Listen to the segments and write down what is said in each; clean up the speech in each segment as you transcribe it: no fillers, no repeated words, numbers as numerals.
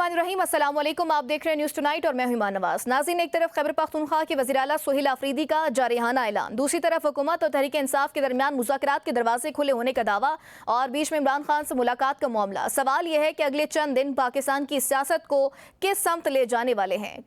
बिस्मिल्लाहिर्रहमानिर्रहीम, अस्सलाम वालेकुम। आप देख रहे हैं न्यूज़ टुनाइट और मैं हूं ईमान नवाज। नाज़रीन, एक तरफ खैबर पख्तूनख्वा के वज़ीर आला सोहेल आफरीदी का जारिहाना ऐलान, दूसरी तरफ हुकूमत और तहरीक इंसाफ के दरमियान मुज़ाकरात के दरवाजे खुले होने का दावा और बीच में इमरान खान से मुलाकात का मामला। सवाल यह है कि अगले चंद दिन पाकिस्तान की सियासत को किस समत ले जाने वाले हैं।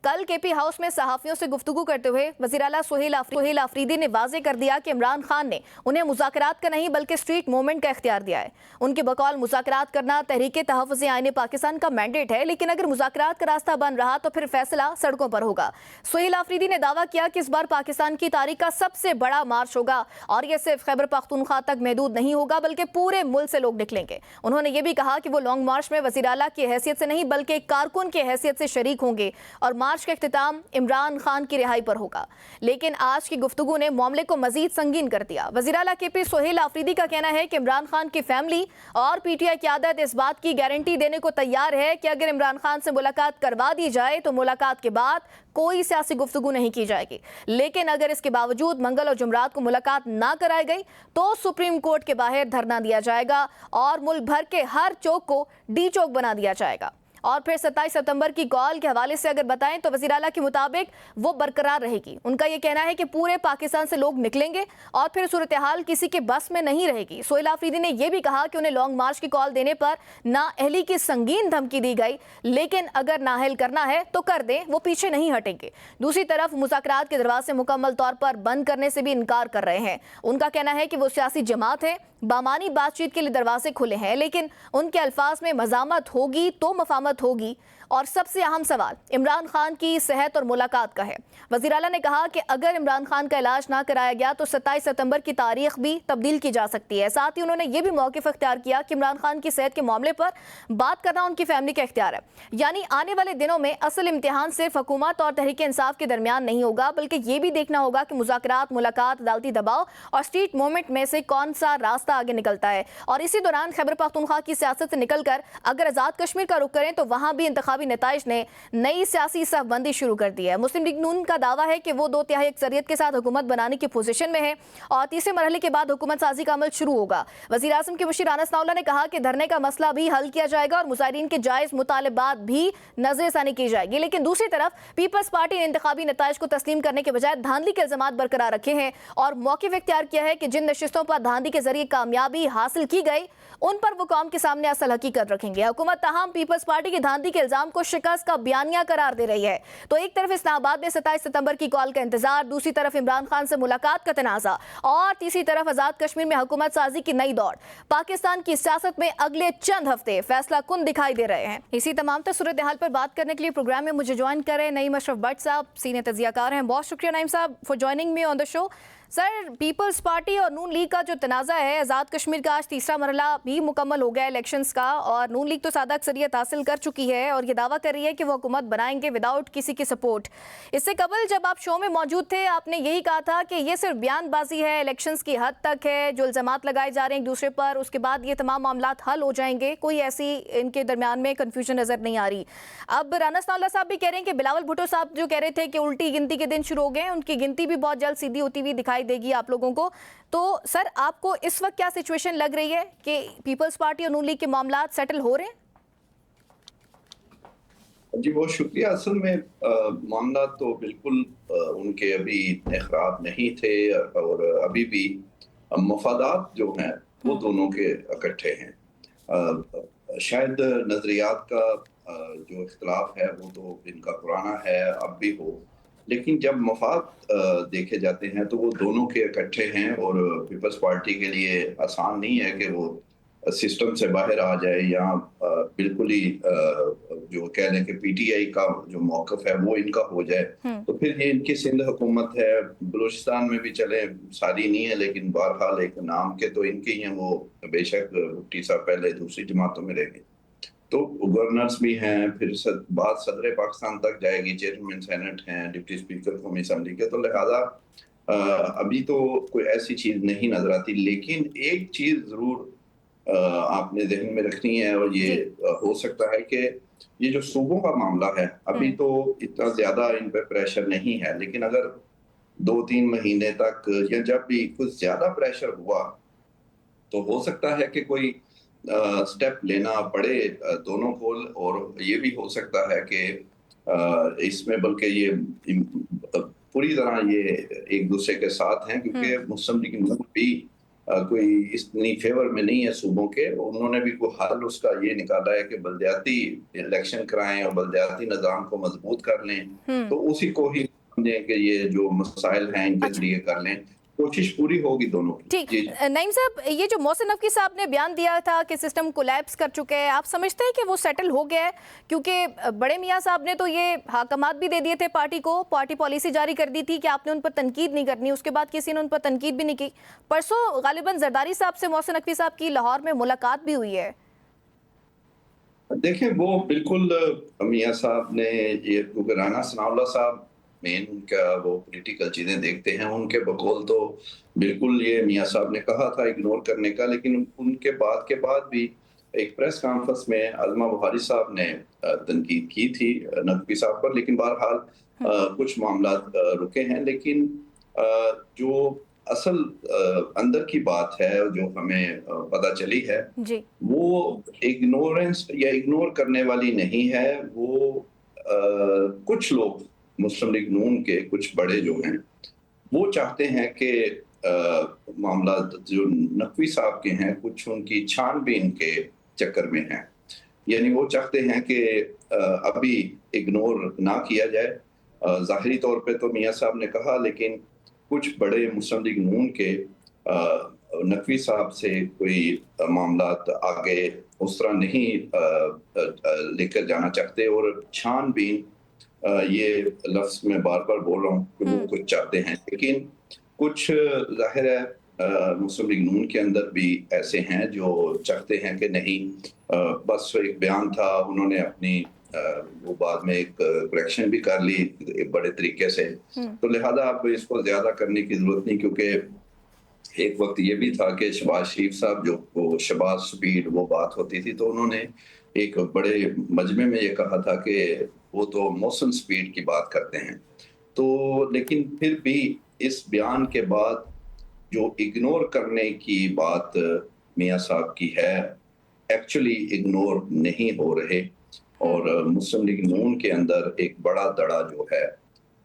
कल केपी हाउस में सहाफ़ियों से गुफ्तगू करते हुए वज़ीर आला सोहेल आफरीदी ने वाज़ेह कर दिया कि इमरान खान ने उन्हें मुज़ाकरात का नहीं बल्कि स्ट्रीट मूवमेंट का इख्तियार दिया है। उनके बकौल मुज़ाकरात करना तहरीक तहफ़्फ़ुज़ आईन पाकिस्तान का मैंडेट है, लेकिन अगर मुज़ाकरात का रास्ता बन रहा तो फिर फैसला सड़कों पर होगा। सोहेल आफरीदी ने दावा किया कि इस बार पाकिस्तान की तारीख का सबसे बड़ा मार्च होगा और यह सिर्फ खैबर पख्तूनख्वा तक महदूद नहीं होगा बल्कि पूरे मुल्क से लोग निकलेंगे। उन्होंने ये भी कहा कि वो लॉन्ग मार्च में वज़ीर आला की हैसियत से नहीं बल्कि एक कारकुन की हैसियत से शरीक होंगे और मार्च का इख्तिताम इमरान खान की रिहाई पर होगा। लेकिन आज की गुफ्तगू ने मामले को मजीद संगीन कर दिया। वज़ीर आला केपी सोहेल आफरीदी का कहना है कि इमरान खान की फैमिली और पीटीआई क़यादत इस बात की गारंटी देने को तैयार है कि अगर इमरान खान से मुलाकात करवा दी जाए तो मुलाकात के बाद कोई सियासी गुफ्तगू नहीं की जाएगी, लेकिन अगर इसके बावजूद मंगल और जुमरात को मुलाकात ना कराई गई तो सुप्रीम कोर्ट के बाहर धरना दिया जाएगा और मुल्क भर के हर चौक को डी चौक बना दिया जाएगा। और फिर 27 सितंबर की कॉल के हवाले से अगर बताएं तो वज़ीर आला के मुताबिक वो बरकरार रहेगी। उनका ये कहना है कि पूरे पाकिस्तान से लोग निकलेंगे और फिर सूरत हाल किसी के बस में नहीं रहेगी। सोहेल आफरीदी ने यह भी कहा कि उन्हें लॉन्ग मार्च की कॉल देने पर नाअहली की संगीन धमकी दी गई, लेकिन अगर नाअहल करना है तो कर दें, वो पीछे नहीं हटेंगे। दूसरी तरफ मुज़ाकरात के दरवाजे मुकम्मल तौर पर बंद करने से भी इनकार कर रहे हैं। उनका कहना है कि वो सियासी जमात है, बामानी बातचीत के लिए दरवाजे खुले हैं, लेकिन उनके अल्फाज में मज़ामत होगी तो मफामत होगी। और सबसे अहम सवाल इमरान खान की सेहत और मुलाकात का है। वज़ीर आला ने कहा कि अगर इमरान खान का इलाज ना कराया गया तो 27 सितंबर की तारीख भी तब्दील की जा सकती है। साथ ही उन्होंने ये भी मौक़िफ़ इख्तियार किया कि इमरान खान की सेहत के मामले पर बात करना उनकी फैमिली का इख्तियार है। यानी आने वाले दिनों में असल इम्तिहान सिर्फ हुकूमत और तहरीक इंसाफ के दरमियान नहीं होगा, बल्कि ये भी देखना होगा कि मुज़ाकरात, मुलाकात, अदालती दबाव और स्ट्रीट मूवमेंट में से कौन सा रास्ता आगे निकलता है। और इसी दौरान खैबर पख्तूनख्वा की सियासत से निकलकर अगर आज़ाद कश्मीर का रुख करें तो वहाँ भी इंतखाबी नताइज ने नई सियासी सफबंदी शुरू कर दी है। मुस्लिम लीग नून का दावा है कि वो 2/3 अक्सरियत के साथ हुकूमत बनाने की पोजीशन में है और तीसरे मरहले के बाद हुकूमत साजी का अमल शुरू होगा। वज़ीर आज़म के मुशीर अनस नाउल्लाह ने कहा कि धरने का मसला भी हल किया जाएगा और मुजाहिरीन के जायज़ मुतालबात भी नजरसानी की जाएगी। लेकिन दूसरी तरफ पीपल्स पार्टी ने इंतखाबी नताइज को तस्लीम करने के बजाय धांधली के इल्ज़ामात बरकरार रखे हैं और मौक़िफ़ इख्तियार किया है कि जिन नशिस्तों पर धांधली के जरिए कामयाबी हासिल की गई उन पर वो कौम के सामने असल हकीकत रखेंगे। हुकूमत ताहम पीपल्स पार्टी की धांधली के इल्जाम को शिकस्त का बयानिया करार दे रही है। तो एक तरफ इस्लामाबाद में 27 सितंबर की कॉल का इंतजार, दूसरी तरफ इमरान खान से मुलाकात का तनाज़ा और तीसरी तरफ आज़ाद कश्मीर में हुकूमत साजी की नई दौड़। पाकिस्तान की सियासत में अगले चंद हफ्ते फैसला कुन दिखाई दे रहे हैं। इसी तमाम सूरत हाल पर बात करने के लिए प्रोग्राम में मुझे ज्वाइन कर रहे नईम अशरफ भट्ट साहब, सीनियर तजियाकार हैं। बहुत शुक्रिया नईम साहब for joining me on the show. Sir, Peoples Party और नून लीग का जो तनाज़ा है, आज़ाद कश्मीर का आज तीसरा मरहला भी मुकम्मल हो गया इलेक्शंस का और नून लीग तो सादा अक्सरियत हासिल कर चुकी है और ये दावा कर रही है कि वो हुकूमत बनाएंगे विदाउट किसी की सपोर्ट। इससे कबल जब आप शो में मौजूद थे आपने यही कहा था कि ये सिर्फ बयानबाजी है, इलेक्शंस की हद तक है, जो इल्ज़ामात लगाए जा रहे हैं एक दूसरे पर, उसके बाद ये तमाम मामलात हल हो जाएंगे, कोई ऐसी इनके दरमियान में कन्फ्यूजन नज़र नहीं आ रही। अब राना सनाउल्लाह साहब भी कह रहे हैं कि बिलावल भुट्टो साहब जो कह रहे थे कि उल्टी गिनती के दिन शुरू हो गए, उनकी गिनती भी बहुत जल्द सीधी होती हुई दिखाई देगी आप लोगों को। तो सर, आपको इस वक्त क्या सिचुएशन लग रही है कि पीपल्स पार्टी और नून लीग के मामलात सेटल हो रहे हैं? जी बहुत शुक्रिया। असल में मामला तो बिल्कुल उनके अभी इतने खराब नहीं थे और अभी भी मफादात जो हैं वो दोनों के इकट्ठे हैं। शायद नजरियात का जो इख्तलाफ है वो तो इनका पुराना है, अब भी हो, लेकिन जब मफाद देखे जाते हैं तो वो दोनों के इकट्ठे हैं और पीपल्स पार्टी के लिए आसान नहीं है कि वो सिस्टम से बाहर आ जाए या बिल्कुल ही जो कह लें कि पीटीआई का जो मौक़िफ़ है वो इनका हो जाए। तो फिर ये इनकी सिंध हुकूमत है, बलूचिस्तान में भी चले, सारी नहीं है लेकिन बहरहाल एक नाम के तो इनके ही हैं। वो बेशक भुट्टी साहब पहले दूसरी जमातों में रह गए, तो गवर्नर्स भी हैं, फिर बात सदर पाकिस्तान तक जाएगी, चेयरमैन सेनेट हैं, डिप्टी स्पीकर कौमी असम्बली के, तो लिहाजा अभी तो कोई ऐसी चीज़ नहीं नजर आती। लेकिन एक चीज़ ज़रूर आपने ज़हन में रखनी है और ये हो सकता है कि ये जो सूबों का मामला है अभी तो इतना ज़्यादा इन पे प्रेशर नहीं है, लेकिन अगर 2-3 महीने तक या जब भी कुछ ज़्यादा प्रेशर हुआ तो हो सकता है कि कोई स्टेप लेना पड़े दोनों को, और ये भी हो सकता है कि इसमें बल्कि ये पूरी तरह ये एक दूसरे के साथ हैं, क्योंकि मुस्लिम लीग नून भी कोई इतनी फेवर में नहीं है सूबों के। उन्होंने भी कोई हल उसका ये निकाला है कि बलदियाती इलेक्शन कराएं और बलदियाती निज़ाम को मजबूत कर लें, तो उसी को ही समझें कि ये जो मसाइल हैं इनके अच्छा। लिए कर लें। कोशिश पूरी होगी दोनों की। ठीक। जी जी। नईम साहब, ये जो मोहसिन नकवी साहब ने बयान दिया था कि सिस्टम कोलैप्स कर चुके हैं, आप समझते हैं कि वो सेटल हो गया है? क्योंकि बड़े मियाँ साहब ने तो ये हाकमात भी दे दिए थे पार्टी को, पार्टी पॉलिसी जारी कर दी थी कि आपने उन पर तनकीद नहीं करनी, उसके बाद किसी ने उन पर तनकीद भी नहीं की। परसों गालिबन जरदारी साहब से मोहसिन नकवी साहब की लाहौर में मुलाकात भी हुई है। देखें, वो बिल्कुल मियाँ साहब ने ये, क्योंकि राना सनाउल्लाह साहब मेन उनका वो पॉलिटिकल चीजें देखते हैं, उनके बकौल तो बिल्कुल ये मियाँ साहब ने कहा था इग्नोर करने का, लेकिन उनके बाद भी एक प्रेस कॉन्फ्रेंस में आजमा बुखारी साहब ने तनकीद की थी नकवी साहब पर, लेकिन बहरहाल कुछ मामला रुके हैं। लेकिन जो असल अंदर की बात है जो हमें पता चली है, जी। वो इग्नोरेंस या इग्नोर करने वाली नहीं है। वो कुछ लोग मुस्लिम लीग नून के कुछ बड़े जो हैं, वो चाहते हैं कि मामला जो नकवी साहब के हैं कुछ उनकी छानबीन के चक्कर में हैं, यानी वो चाहते हैं कि अभी इग्नोर ना किया जाए। जाहिरी तौर पे तो मियाँ साहब ने कहा, लेकिन कुछ बड़े मुस्लिम लीग नून के नकवी साहब से कोई मामला आगे उस तरह नहीं लेकर जाना चाहते, और छानबीन ये लफ्ज मैं बार बार बोल रहा हूँ कि वो कुछ चाहते हैं, लेकिन कुछ जाहिर है मुस्लिम लीग नून के अंदर भी ऐसे हैं जो चाहते हैं कि नहीं, बस एक बयान था, उन्होंने अपनी वो बाद में एक करेक्शन भी कर ली एक बड़े तरीके से, तो लिहाजा अब इसको ज्यादा करने की जरूरत नहीं, क्योंकि एक वक्त ये भी था कि शहबाज शरीफ साहब जो वो शहबाज स्पीड वो बात होती थी, तो उन्होंने एक बड़े मजमे में ये कहा था कि वो तो मोहसिन स्पीड की बात करते हैं। तो लेकिन फिर भी इस बयान के बाद जो इग्नोर करने की बात मियाँ साहब की है, एक्चुअली इग्नोर नहीं हो रहे, और मुस्लिम लीग नून के अंदर एक बड़ा दड़ा जो है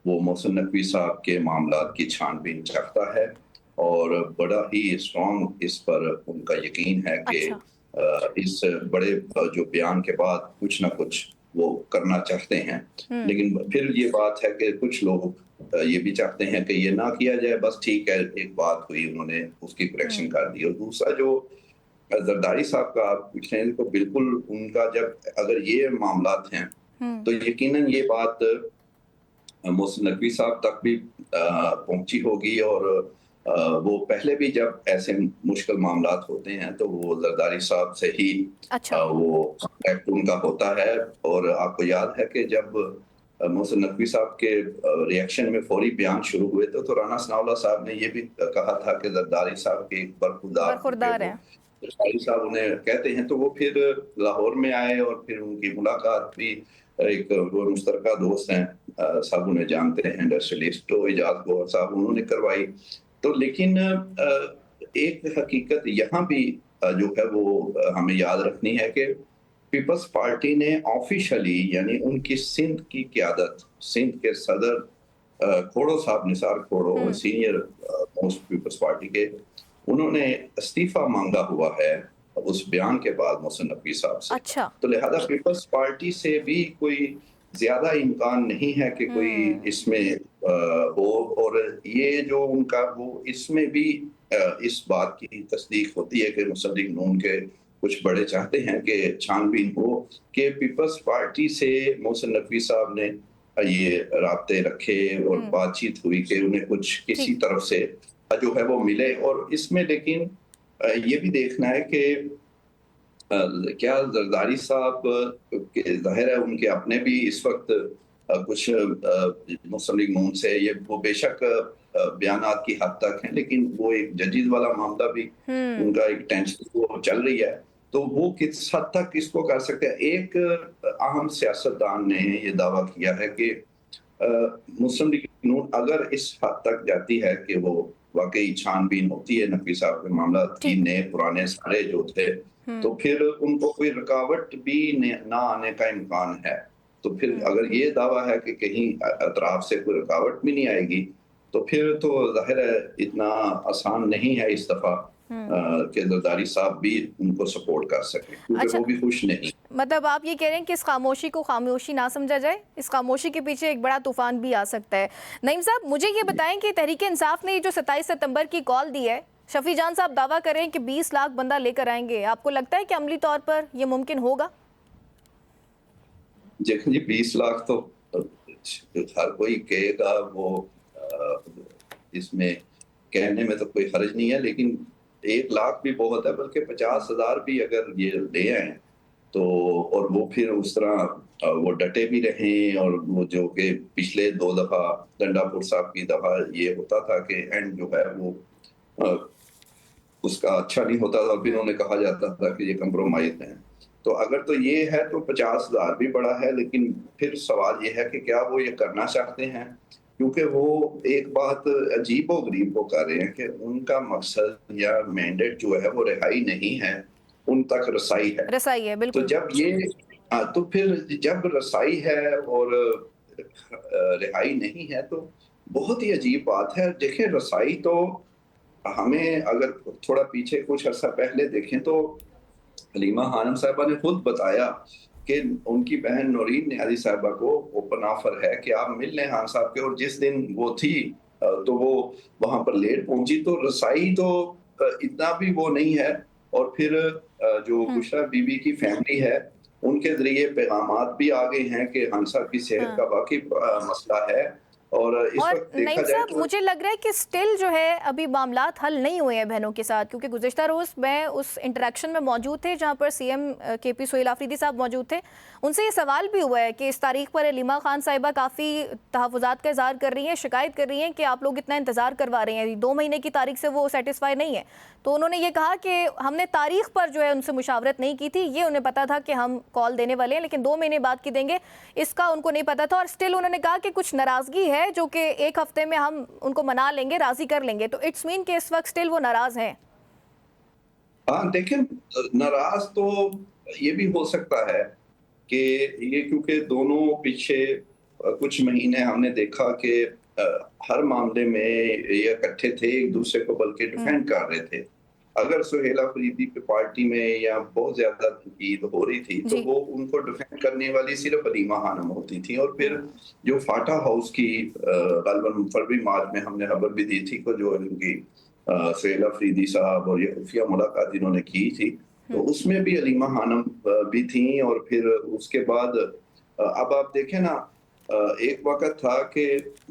वो मोहसिन नकवी साहब के मामलात की छानबीन चाहता है, और बड़ा ही स्ट्रॉन्ग इस पर उनका यकीन है कि अच्छा। इस बड़े जो बयान के बाद कुछ ना कुछ वो करना चाहते हैं। लेकिन फिर ये बात है कि कुछ लोग ये भी चाहते हैं कि ये ना किया जाए, बस ठीक है एक बात हुई, उन्होंने उसकी करेक्शन कर दी। और दूसरा जो जरदारी साहब का आप पूछ रहे हैं, तो बिल्कुल उनका जब अगर ये मामलात हैं तो यकीनन ये बात मोहसिन नकवी साहब तक भी पहुंची होगी, और वो पहले भी जब ऐसे मुश्किल मामलात होते हैं तो वो जरदारी साहब से ही अच्छा। वो कॉन्टैक्ट उनका होता है। और आपको याद है कि जब मोहसिन नकवी साहब के रिएक्शन में फौरी बयान शुरू हुए थे, तो राना सनाउल्लाह साहब ने ये भी कहा था कि जरदारी साहब के एक बरखुरदार है। जरदारी साहब उन्हें कहते हैं। तो वो फिर लाहौर में आए, और फिर उनकी मुलाकात भी एक वो मुश्तरका दोस्त हैं, सब उन्हें जानते हैं, इंडस्ट्रियलिस्ट, तो इजाज गौहर साहब, उन्होंने करवाई। तो लेकिन एक हकीकत यहाँ भी जो है वो हमें याद रखनी है कि पीपल्स पार्टी ने ऑफिशियली, यानी उनकी सिंध की क़यादत, सिंध के सदर खोड़ो साहब, निसार खोड़ो, सीनियर मोस्ट पीपल्स पार्टी के, उन्होंने इस्तीफा मांगा हुआ है उस बयान के बाद मोहसिन नकवी साहब से। अच्छा। तो लिहाजा पीपल्स पार्टी से भी कोई ज्यादा इम्कान नहीं है कि कोई इसमें हो, और ये जो उनका वो इसमें भी इस बात की तस्दीक होती है कि मुस्लिम लीग नून के कुछ बड़े चाहते हैं कि छानबीन हो कि पीपल्स पार्टी से मोहसिन नकवी साहब ने ये राब्ते रखे और बातचीत हुई कि उन्हें कुछ किसी तरफ से जो है वो मिले। और इसमें लेकिन ये भी देखना है कि क्या जरदारी साहब जाहिर है उनके अपने भी इस वक्त कुछ मुस्लिम लीग नून से ये वो बेशक बयानात की हद तक हैं, लेकिन वो एक जजीज वाला मामला भी उनका एक टेंशन वो चल रही है, तो वो किस हद तक इसको कर सकते हैं। एक अहम सियासतदान ने ये दावा किया है कि मुस्लिम लीग नून अगर इस हद तक जाती है कि वो वाकई छानबीन होती है नकवी साहब के मामला की, नए पुराने सारे जो थे तो फिर उनको कोई रुकावट भी ना आने का इम्कान है। तो फिर अगर ये दावा है कि कहीं अतराफ से कोई रुकावट भी नहीं आएगी, तो फिर तो ज़ाहिर है इतना आसान नहीं है इस दफ़ा कि जरदारी साहब भी उनको सपोर्ट कर सकें, क्योंकि अच्छा, वो भी खुश नहीं। मतलब आप ये कह रहे हैं कि इस खामोशी को खामोशी ना समझा जाए, इस खामोशी के पीछे एक बड़ा तूफान भी आ सकता है। नईम साहब, मुझे ये बताएं कि तहरीक इंसाफ ने जो 27 सितंबर की कॉल दी है, शफी जान साहब दावा कर रहे हैं कि 20 लाख बंदा लेकर आएंगे, आपको लगता है कि अमली तौर पर यह मुमकिन होगा? देखिए जी, 20 लाख तो हर कोई कहेगा, वो इसमें कहने में तो कोई हर्ज नहीं है, लेकिन 1 लाख भी बहुत है, बल्कि 50,000 भी अगर ये ले आए तो, और वो फिर उस तरह वो डटे भी रहें, और वो जो कि पिछले 2 दफा गंडापुर साहब की दफा ये होता था कि एंड जो है वो अ, उसका अच्छा नहीं होता था, फिर उन्हें कहा जाता था कि ये कंप्रोमाइज है। तो अगर तो ये है तो 50,000 भी बड़ा है, लेकिन फिर सवाल ये है कि क्या वो ये करना चाहते हैं? क्योंकि वो एक बात अजीबो-गरीब वो कर रहे हैं कि उनका मकसद या मैंडेट जो है वो रिहाई नहीं है, उन तक रसाई है। रसाई है, तो बिल्कुल। जब ये तो फिर जब रसाई है और रिहाई नहीं है, तो बहुत ही अजीब बात है। देखिए, रसाई तो हमें अगर थोड़ा पीछे कुछ अर्सा पहले देखें तो हलीमा खानम साहिबा ने खुद बताया कि उनकी बहन नौरीन नियाज़ी साहिबा को ओपन ऑफर है कि आप मिल लें खान साहब के, और जिस दिन वो थी तो वो वहां पर लेट पहुंची, तो रसाई तो इतना भी वो नहीं है। और फिर जो हम्म। बुशरा बीबी की फैमिली है, उनके जरिए पैगामात भी आ गए हैं कि खान साहब की सेहत का हाँ। वाकई मसला है। और इस और वक्त देखा नईम जाए साहब, तो मुझे लग रहा है कि स्टिल जो है अभी मामलात हल नहीं हुए हैं बहनों के साथ, क्योंकि गुज़िश्ता रोज़ मैं उस इंटरेक्शन में मौजूद थे जहां पर सीएम केपी सोहेल आफरीदी साहब मौजूद थे। उनसे ये सवाल भी हुआ है कि इस तारीख पर हलीमा खान साहिबा काफ़ी तहफ़्फ़ुज़ात का इज़हार कर रही हैं, शिकायत कर रही हैं कि आप लोग इतना इंतज़ार करवा रहे हैं, 2 महीने की तारीख से वो सेटिस्फाई नहीं है। तो उन्होंने ये कहा कि हमने तारीख पर जो है उनसे मुशावरत नहीं की थी, ये उन्हें पता था कि हम कॉल देने वाले हैं, लेकिन 2 महीने बाद की देंगे इसका उनको नहीं पता था। और स्टिल उन्होंने कहा कि कुछ नाराज़गी है जो कि 1 हफ्ते में हम उनको मना लेंगे, राज़ी कर लेंगे। तो इट्स मीन कि इस वक्त स्टिल वो नाराज़ हैं। हाँ, देखिए, नाराज तो ये भी हो सकता है कि ये, क्योंकि दोनों पीछे कुछ महीने हमने देखा कि हर मामले में ये इकट्ठे थे, एक दूसरे को बल्कि हम्म। डिफेंड कर रहे थे। अगर सुहेल अफरीदी की पार्टी में या बहुत ज्यादा तनकीद हो रही थी, तो जी। वो उनको डिफेंड करने वाली सिर्फ हलीमा खानम होती थी। और फिर हम्म। जो फाटा हाउस की गलबन फरवरी मार्च में हमने खबर भी दी थी को, जो उनकी सुहेल अफरीदी साहब और ये खुफिया मुलाकात इन्होंने की थी, तो हम्म। उसमें भी हलीमा खानम भी थी। और फिर उसके बाद अब आप देखें ना, एक वक़्त था कि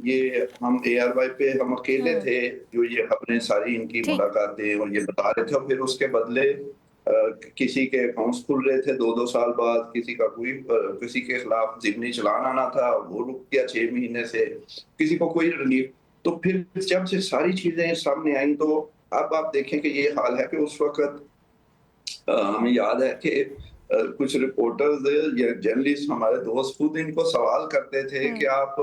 ये हम ARY पे हम अकेले हम्म। थे, जो ये खबरें सारी इनकी ठीक। मुलाकातें और ये बता रहे थे, और फिर उसके बदले किसी के अकाउंट्स खुल रहे थे 2-2 साल बाद, किसी का कोई किसी के खिलाफ ज़िमनी चालान आना था, वो रुक गया 6 महीने से, किसी को कोई रिलीफ। तो फिर जब से सारी चीज़ें सामने आईं, तो अब आप देखें कि ये हाल है कि उस वक़्त हमें याद है कि कुछ रिपोर्टर्स या जर्नलिस्ट, हमारे दोस्त, खुद इनको सवाल करते थे कि हम्म। आप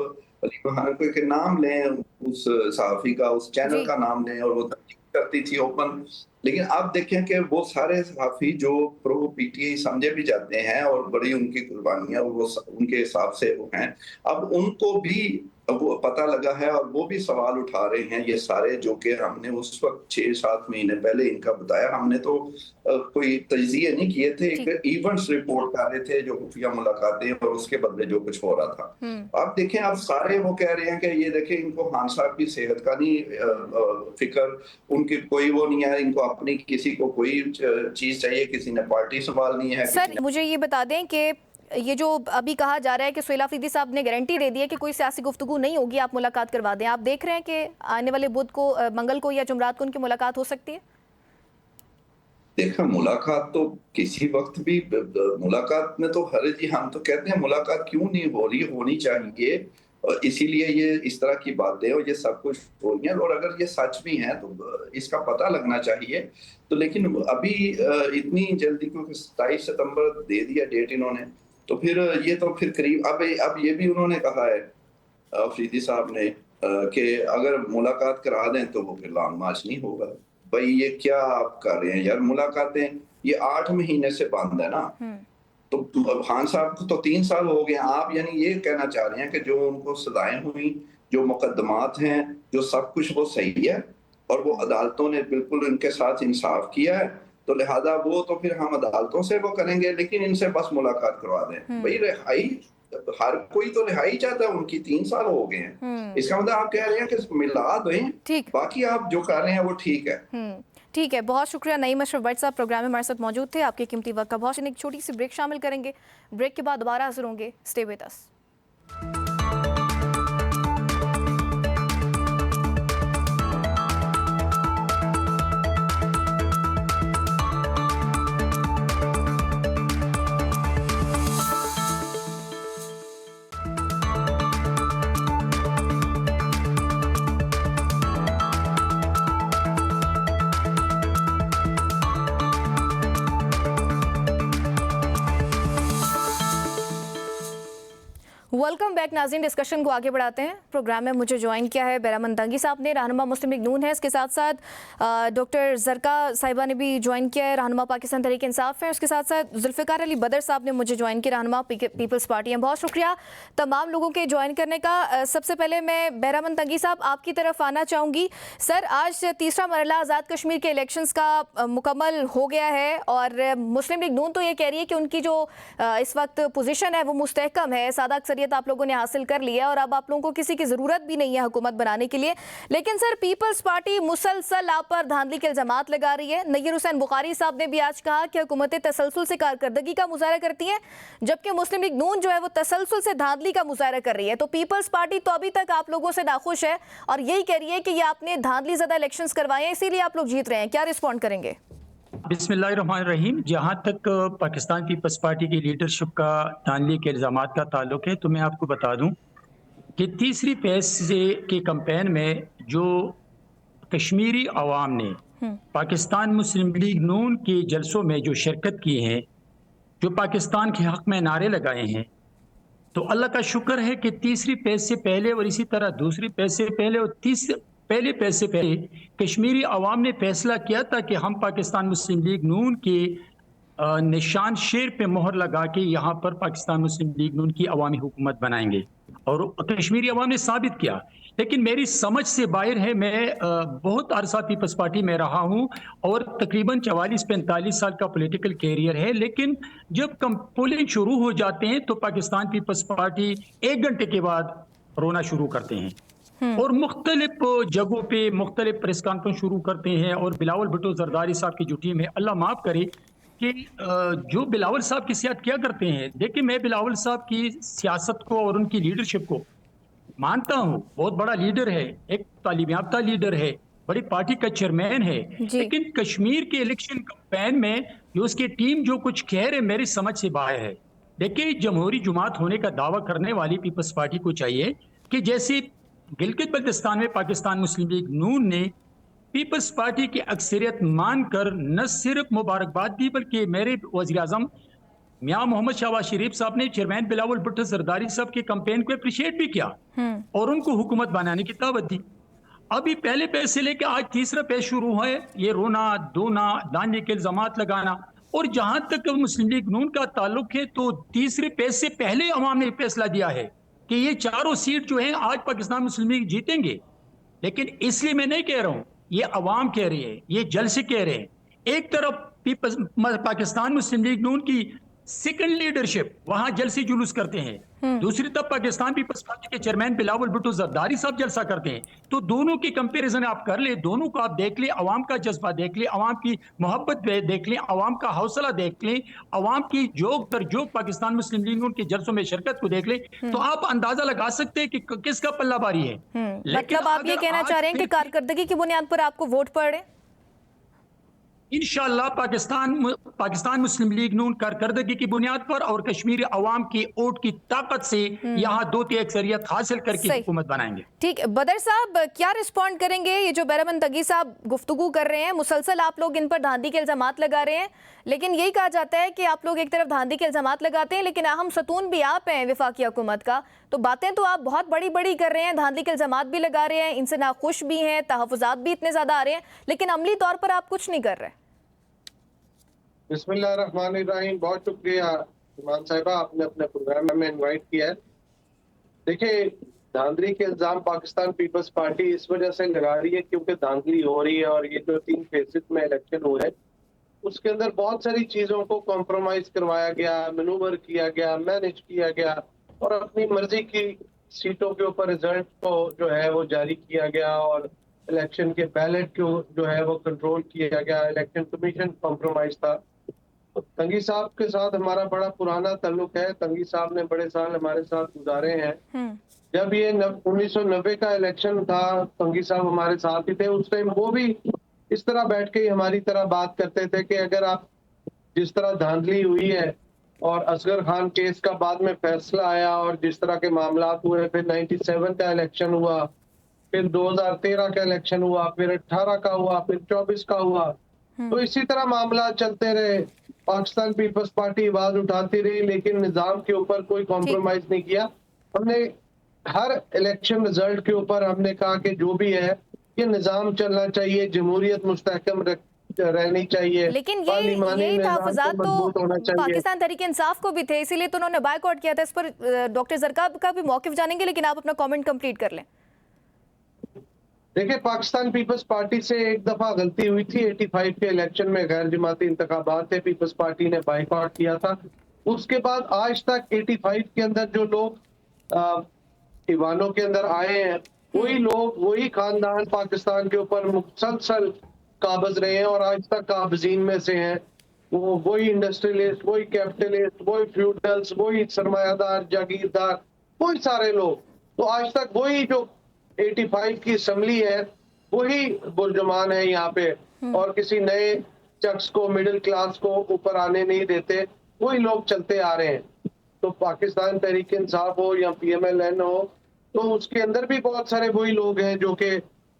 अली बहान को एक नाम लें, उस सहाफ़ी का, उस चैनल जी। का नाम लें, और वो तहकीक करती थी ओपन। लेकिन आप देखें कि वो सारे सहाफ़ी जो प्रो पीटीआई समझे भी जाते हैं, और बड़ी उनकी कुर्बानियाँ वो उनके हिसाब से वो हैं, अब उनको भी वो पता लगा है, और वो भी सवाल उठा रहे हैं ये सारे, जो कि हमने उस वक्त 6-7 महीने पहले इनका बताया। हमने तो कोई तज्ज़िये नहीं किए थे, ठीक। एक इवेंट्स रिपोर्ट कर रहे थे, जो खुफिया मुलाकातें, और उसके बदले जो कुछ हो रहा था। हम्म। आप देखें, आप सारे वो कह रहे हैं कि ये देखें, इनको खान साहब की सेहत का नहीं हम्म। फिक्र, उनकी कोई वो नहीं है, इनको अपनी किसी को कोई चीज़ चाहिए, किसी ने पार्टी संभालनी है, किसी सर, ने। मुझे ये बता दें कि ये जो अभी कहा जा रहा है कि सोहेल अफरीदी साहब ने गारंटी दे दी है कि कोई सियासी गुफ्तगू नहीं होगी, आप मुलाकात करवा दें, आप देख रहे हैं कि आने वाले बुध को, मंगल को या जुमरात को उनकी मुलाकात हो सकती है? देखा, मुलाकात तो किसी वक्त भी मुलाकात में तो हर जी, हम तो कहते हैं मुलाकात क्यों नहीं हो रही, होनी चाहिए। और इसीलिए ये इस तरह की बातें और ये सब कुछ हो रही हैं, और अगर ये सच भी हैं तो इसका पता लगना चाहिए। तो लेकिन अभी इतनी जल्दी, क्योंकि 27 सितंबर दे दिया डेट इन्होंने, तो फिर ये तो फिर करीब अब ये भी उन्होंने कहा है अफरीदी साहब ने कि अगर मुलाकात करा दें तो वो फिर लॉन्ग मार्च नहीं होगा। भाई, ये क्या आप कर रहे हैं यार? मुलाकातें ये 8 महीने से बंद है ना। तो खान साहब को तो 3 साल हो गए। आप यानी ये कहना चाह रहे हैं कि जो उनको सजाएं हुई, जो मुकदमात हैं, जो सब कुछ वो सही है और वो अदालतों ने बिल्कुल इनके साथ इंसाफ किया है, तो लिहाजा वो तो फिर हम अदालतों से वो करेंगे, लेकिन इनसे बस मुलाकात करवा दें। भाई रिहाई, हर कोई तो रिहाई चाहता है, उनकी 3 साल हो गए हैं। इसका मतलब आप कह रहे हैं कि मिला दें, ठीक, बाकी आप जो कर रहे हैं वो ठीक है। ठीक है, बहुत शुक्रिया। नईम अशरफ भट्ट साहब प्रोग्राम में हमारे साथ मौजूद थे। आपके कीमती वक्त का बहुत। एक छोटी सी ब्रेक शामिल करेंगे, ब्रेक के बाद दोबारा हाजिर होंगे। Stay with us. Welcome back नाज़रीन। डिस्कशन को आगे बढ़ाते हैं। प्रोग्राम में मुझे ज्वाइन किया है बैरामन दंगी साहब ने, रहनुमा मुस्लिम लीग नून है। इसके साथ साथ डॉक्टर जरका साहिबा ने भी ज्वाइन किया है, रहनुमा पाकिस्तान तहरीक इंसाफ है। उसके साथ साथ जुल्फ़िकार अली बदर साहब ने मुझे ज्वाइन किया, रहनुमा पीपल्स पार्टी है। बहुत शुक्रिया तमाम लोगों के ज्वाइन करने का। सबसे पहले मैं बैरामन दंगी साहब आपकी तरफ आना चाहूँगी। सर, आज तीसरा मरहला आज़ाद कश्मीर के इलेक्शंस का मुकम्मल हो गया है और मुस्लिम लीग नून तो ये कह रही है कि उनकी जो इस वक्त पोजीशन है वो मुस्तहकम है, सादा अक्सरियत आप लोगों ने हासिल कर लिया और अब आप लोगों को किसी की जरूरत भी नहीं है हुकूमत बनाने के लिए। लेकिन सर, पीपल्स पार्टी मुसलसल आप पर धांधली के इल्जामात लगा रही है। नय्यर हुसैन बुखारी साहब ने भी आज कहा कि हुकूमतें तसलसल से कारकर्दगी का मुजाहरा करती हैं, जबकि मुस्लिम लीग नून जो है वो तसलसल से धांधली का मुजाहरा कर रही है। तो पीपल्स पार्टी तो अभी तक आप लोगों से नाखुश है और यही कह रही है कि ये आपने धांधली ज़्यादा इलेक्शंस करवाए हैं, इसीलिए आप लोग जीत रहे हैं। क्या रिस्पॉन्ड करेंगे? बिस्मिल्लाहिर्रहमानिर्रहीम। जहाँ तक पाकिस्तान पीपल्स पार्टी की लीडरशिप का धांधली के इल्जामात का ताल्लुक है, तो मैं आपको बता दूं कि तीसरी फेज के कैंपेन में जो कश्मीरी अवाम ने पाकिस्तान मुस्लिम लीग नून के जलसों में जो शिरकत की है, जो पाकिस्तान के हक में नारे लगाए हैं, तो अल्लाह का शुक्र है कि तीसरी फेज से पहले और इसी तरह दूसरी फेज से पहले और पहले फेज से पहले कश्मीरी अवाम ने फैसला किया था कि हम पाकिस्तान मुस्लिम लीग नून के निशान शेर पे मोहर लगा के यहाँ पर पाकिस्तान मुस्लिम लीग नून की अवामी हुकूमत बनाएंगे और कश्मीरी अवाम ने साबित किया। लेकिन मेरी समझ से बाहर है, मैं बहुत अरसा पीपल्स पार्टी में रहा हूँ और तकरीबन 44-45 साल का पॉलिटिकल कैरियर है, लेकिन जब पोलिंग शुरू हो जाते हैं तो पाकिस्तान पीपल्स पार्टी 1 घंटे के बाद रोना शुरू करते हैं और मुख्तलिफ जगहों पे मुख्तलिफ प्रेस कॉन्फ्रेंस शुरू करते हैं। और बिलावल भुट्टो जरदारी साहब की जो टीम है, अल्लाह माफ करे कि जो बिलावल साहब की सियासत क्या करते हैं। देखिए, मैं बिलावल साहब की सियासत को और उनकी लीडरशिप को मानता हूँ, बहुत बड़ा लीडर है, एक तालीम याफ्ता लीडर है, बड़ी पार्टी का चेयरमैन है। लेकिन कश्मीर के इलेक्शन कैंपेन में जो उसकी टीम जो कुछ कह रहे, मेरी समझ से बाहर है। देखिए, जमहूरी जुमात होने का दावा करने वाली पीपल्स पार्टी को चाहिए कि जैसे गिलगित बल्तिस्तान में पाकिस्तान मुस्लिम लीग नून ने पीपल्स पार्टी की अक्सरियत मानकर न सिर्फ मुबारकबाद दी, बल्कि मेरे वज़ीर-ए-आज़म मियां मोहम्मद शहबाज शरीफ साहब ने चेयरमैन बिलावल भुट्टो जरदारी साहब के कैंपेन को अप्रिशिएट भी किया और उनको हुकूमत बनाने की दावत दी। अभी पहले पेज से लेकर आज तीसरा पेज शुरू है, ये रोना धोना, दाने के इल्जामात लगाना। और जहां तक मुस्लिम लीग नून का ताल्लुक है, तो तीसरे पेज से पहले अवाम ने फैसला दिया है कि ये चारों सीट जो है आज पाकिस्तान मुस्लिम लीग जीतेंगे। लेकिन इसलिए मैं नहीं कह रहा हूं, ये अवाम कह रही है, ये जलसे कह रहे हैं। एक तरफ पाकिस्तान मुस्लिम लीग नून की सेकंड लीडरशिप वहां जलसे जुलूस करते हैं, दूसरी तरफ पाकिस्तान पीपल्स पार्टी के चेयरमैन बिलावल भुट्टो जरदारी साहब जलसा करते हैं। तो दोनों की कंपैरिजन आप कर ले, दोनों को आप देख ले, अवाम का जज्बा देख ले, अवाम की मोहब्बत देख ले, अवाम का हौसला देख ले, अवाम की जोक दर जोक पाकिस्तान मुस्लिम लीग नून के जलसों में शिरकत को देख ले, तो आप अंदाजा लगा सकते हैं कि किसका पल्ला भारी है। मतलब आप ये कहना चाह रहे हैं कि कारकर्दगी की बुनियाद पर आपको वोट पड़े? इंशाअल्लाह पाकिस्तान मुस्लिम लीग नून कारकर्दगी की बुनियाद पर और कश्मीरी अवाम की वोट की ताकत से यहाँ 2-3 अक्सरियत हासिल करके हुकूमत बनाएंगे। ठीक, बदर साहब क्या रिस्पॉन्ड करेंगे? ये जो बैरामन दंगी साहब गुफ्तगू कर रहे हैं, मुसलसल आप लोग इन पर धांधली के इल्जामात लगा रहे हैं, लेकिन यही कहा जाता है कि आप लोग एक तरफ धांधली के इल्जामात लगाते हैं, लेकिन अहम सतून भी आप हैं वफाकी हुकूमत का। तो बातें तो आप बहुत बड़ी बड़ी कर रहे हैं, धांधली के इल्जामात भी लगा रहे हैं, इनसे नाखुश भी हैं, तहफ़्फ़ुज़ात भी इतने ज़्यादा आ रहे हैं, लेकिन अमली तौर पर आप कुछ नहीं कर रहे। बिस्मिल्लाहिर्रहमानिर्रहीम। बहुत शुक्रिया इमान साहिबा, आपने अपने प्रोग्राम में इनवाइट किया है। देखिए, धांधली के इल्जाम पाकिस्तान पीपल्स पार्टी इस वजह से लगा रही है क्योंकि धांधली हो रही है और ये जो 3 फेजेस में इलेक्शन हो रहे हैं उसके अंदर बहुत सारी चीजों को कॉम्प्रोमाइज करवाया गया, मैनूवर किया गया, मैनेज किया गया और अपनी मर्जी की सीटों के ऊपर रिजल्ट को जो है वो जारी किया गया और इलेक्शन के बैलेट को जो है वो कंट्रोल किया गया। इलेक्शन कमीशन कॉम्प्रोमाइज था। तो तंगी साहब के साथ हमारा बड़ा पुराना ताल्लुक है। तंगी साहब ने बड़े साल हमारे साथ गुजारे हैं। जब ये 1990 का इलेक्शन था, तंगी साहब हमारे साथ ही थे। उस टाइम वो भी इस तरह बैठ के हमारी तरह बात करते थे कि अगर आप जिस तरह धांधली हुई है और असगर खान केस का बाद में फैसला आया और जिस तरह के मामला हुए, फिर 97 का इलेक्शन हुआ, फिर 2013 का इलेक्शन हुआ, फिर 18 का हुआ, फिर 24 का हुआ, तो इसी तरह मामला चलते रहे। पाकिस्तान पीपल्स पार्टी आवाज उठाती रही लेकिन निजाम के ऊपर कोई कॉम्प्रोमाइज नहीं किया। हमने हर इलेक्शन रिजल्ट के ऊपर हमने कहा कि जो भी है ये निजाम चलना चाहिए, जमहूरियत मुस्तहकम रहनी चाहिए, लेकिन ये तहफ़्फ़ुज़ात तो पाकिस्तान तहरीक इंसाफ को भी थे, इसीलिए तो उन्होंने बायकॉट किया था। इस पर डॉक्टर ज़रकाब का भी मौक़िफ़ जानेंगे, लेकिन आप अपना कमेंट कंप्लीट कर लें। देखिए, पाकिस्तान पीपल्स पार्टी से एक दफा गलती हुई थी। 85 के इलेक्शन में गैर जमाती इंतखाबात थे, पीपल्स पार्टी ने बाइकआउट किया था। उसके बाद आज तक 85 के अंदर जो लोग ईवानों के अंदर आए हैं, वही लोग, वही खानदान पाकिस्तान के ऊपर मुसलसल काबज रहे हैं और आज तक काबजीन में से हैं। वो वही इंडस्ट्रियलिस्ट, वही कैपिटलिस्ट, वही फ्यूडल्स, वही सरमायादार, जागीरदार, वही सारे लोग। तो आज तक वही जो 85 की असम्बली है वही बुर्जुमान है यहाँ पे और किसी नए शख्स को, मिडिल क्लास को ऊपर आने नहीं देते। वही लोग चलते आ रहे हैं। तो पाकिस्तान तहरीक इंसाफ हो या PMLN हो, तो उसके अंदर भी बहुत सारे वही लोग हैं जो कि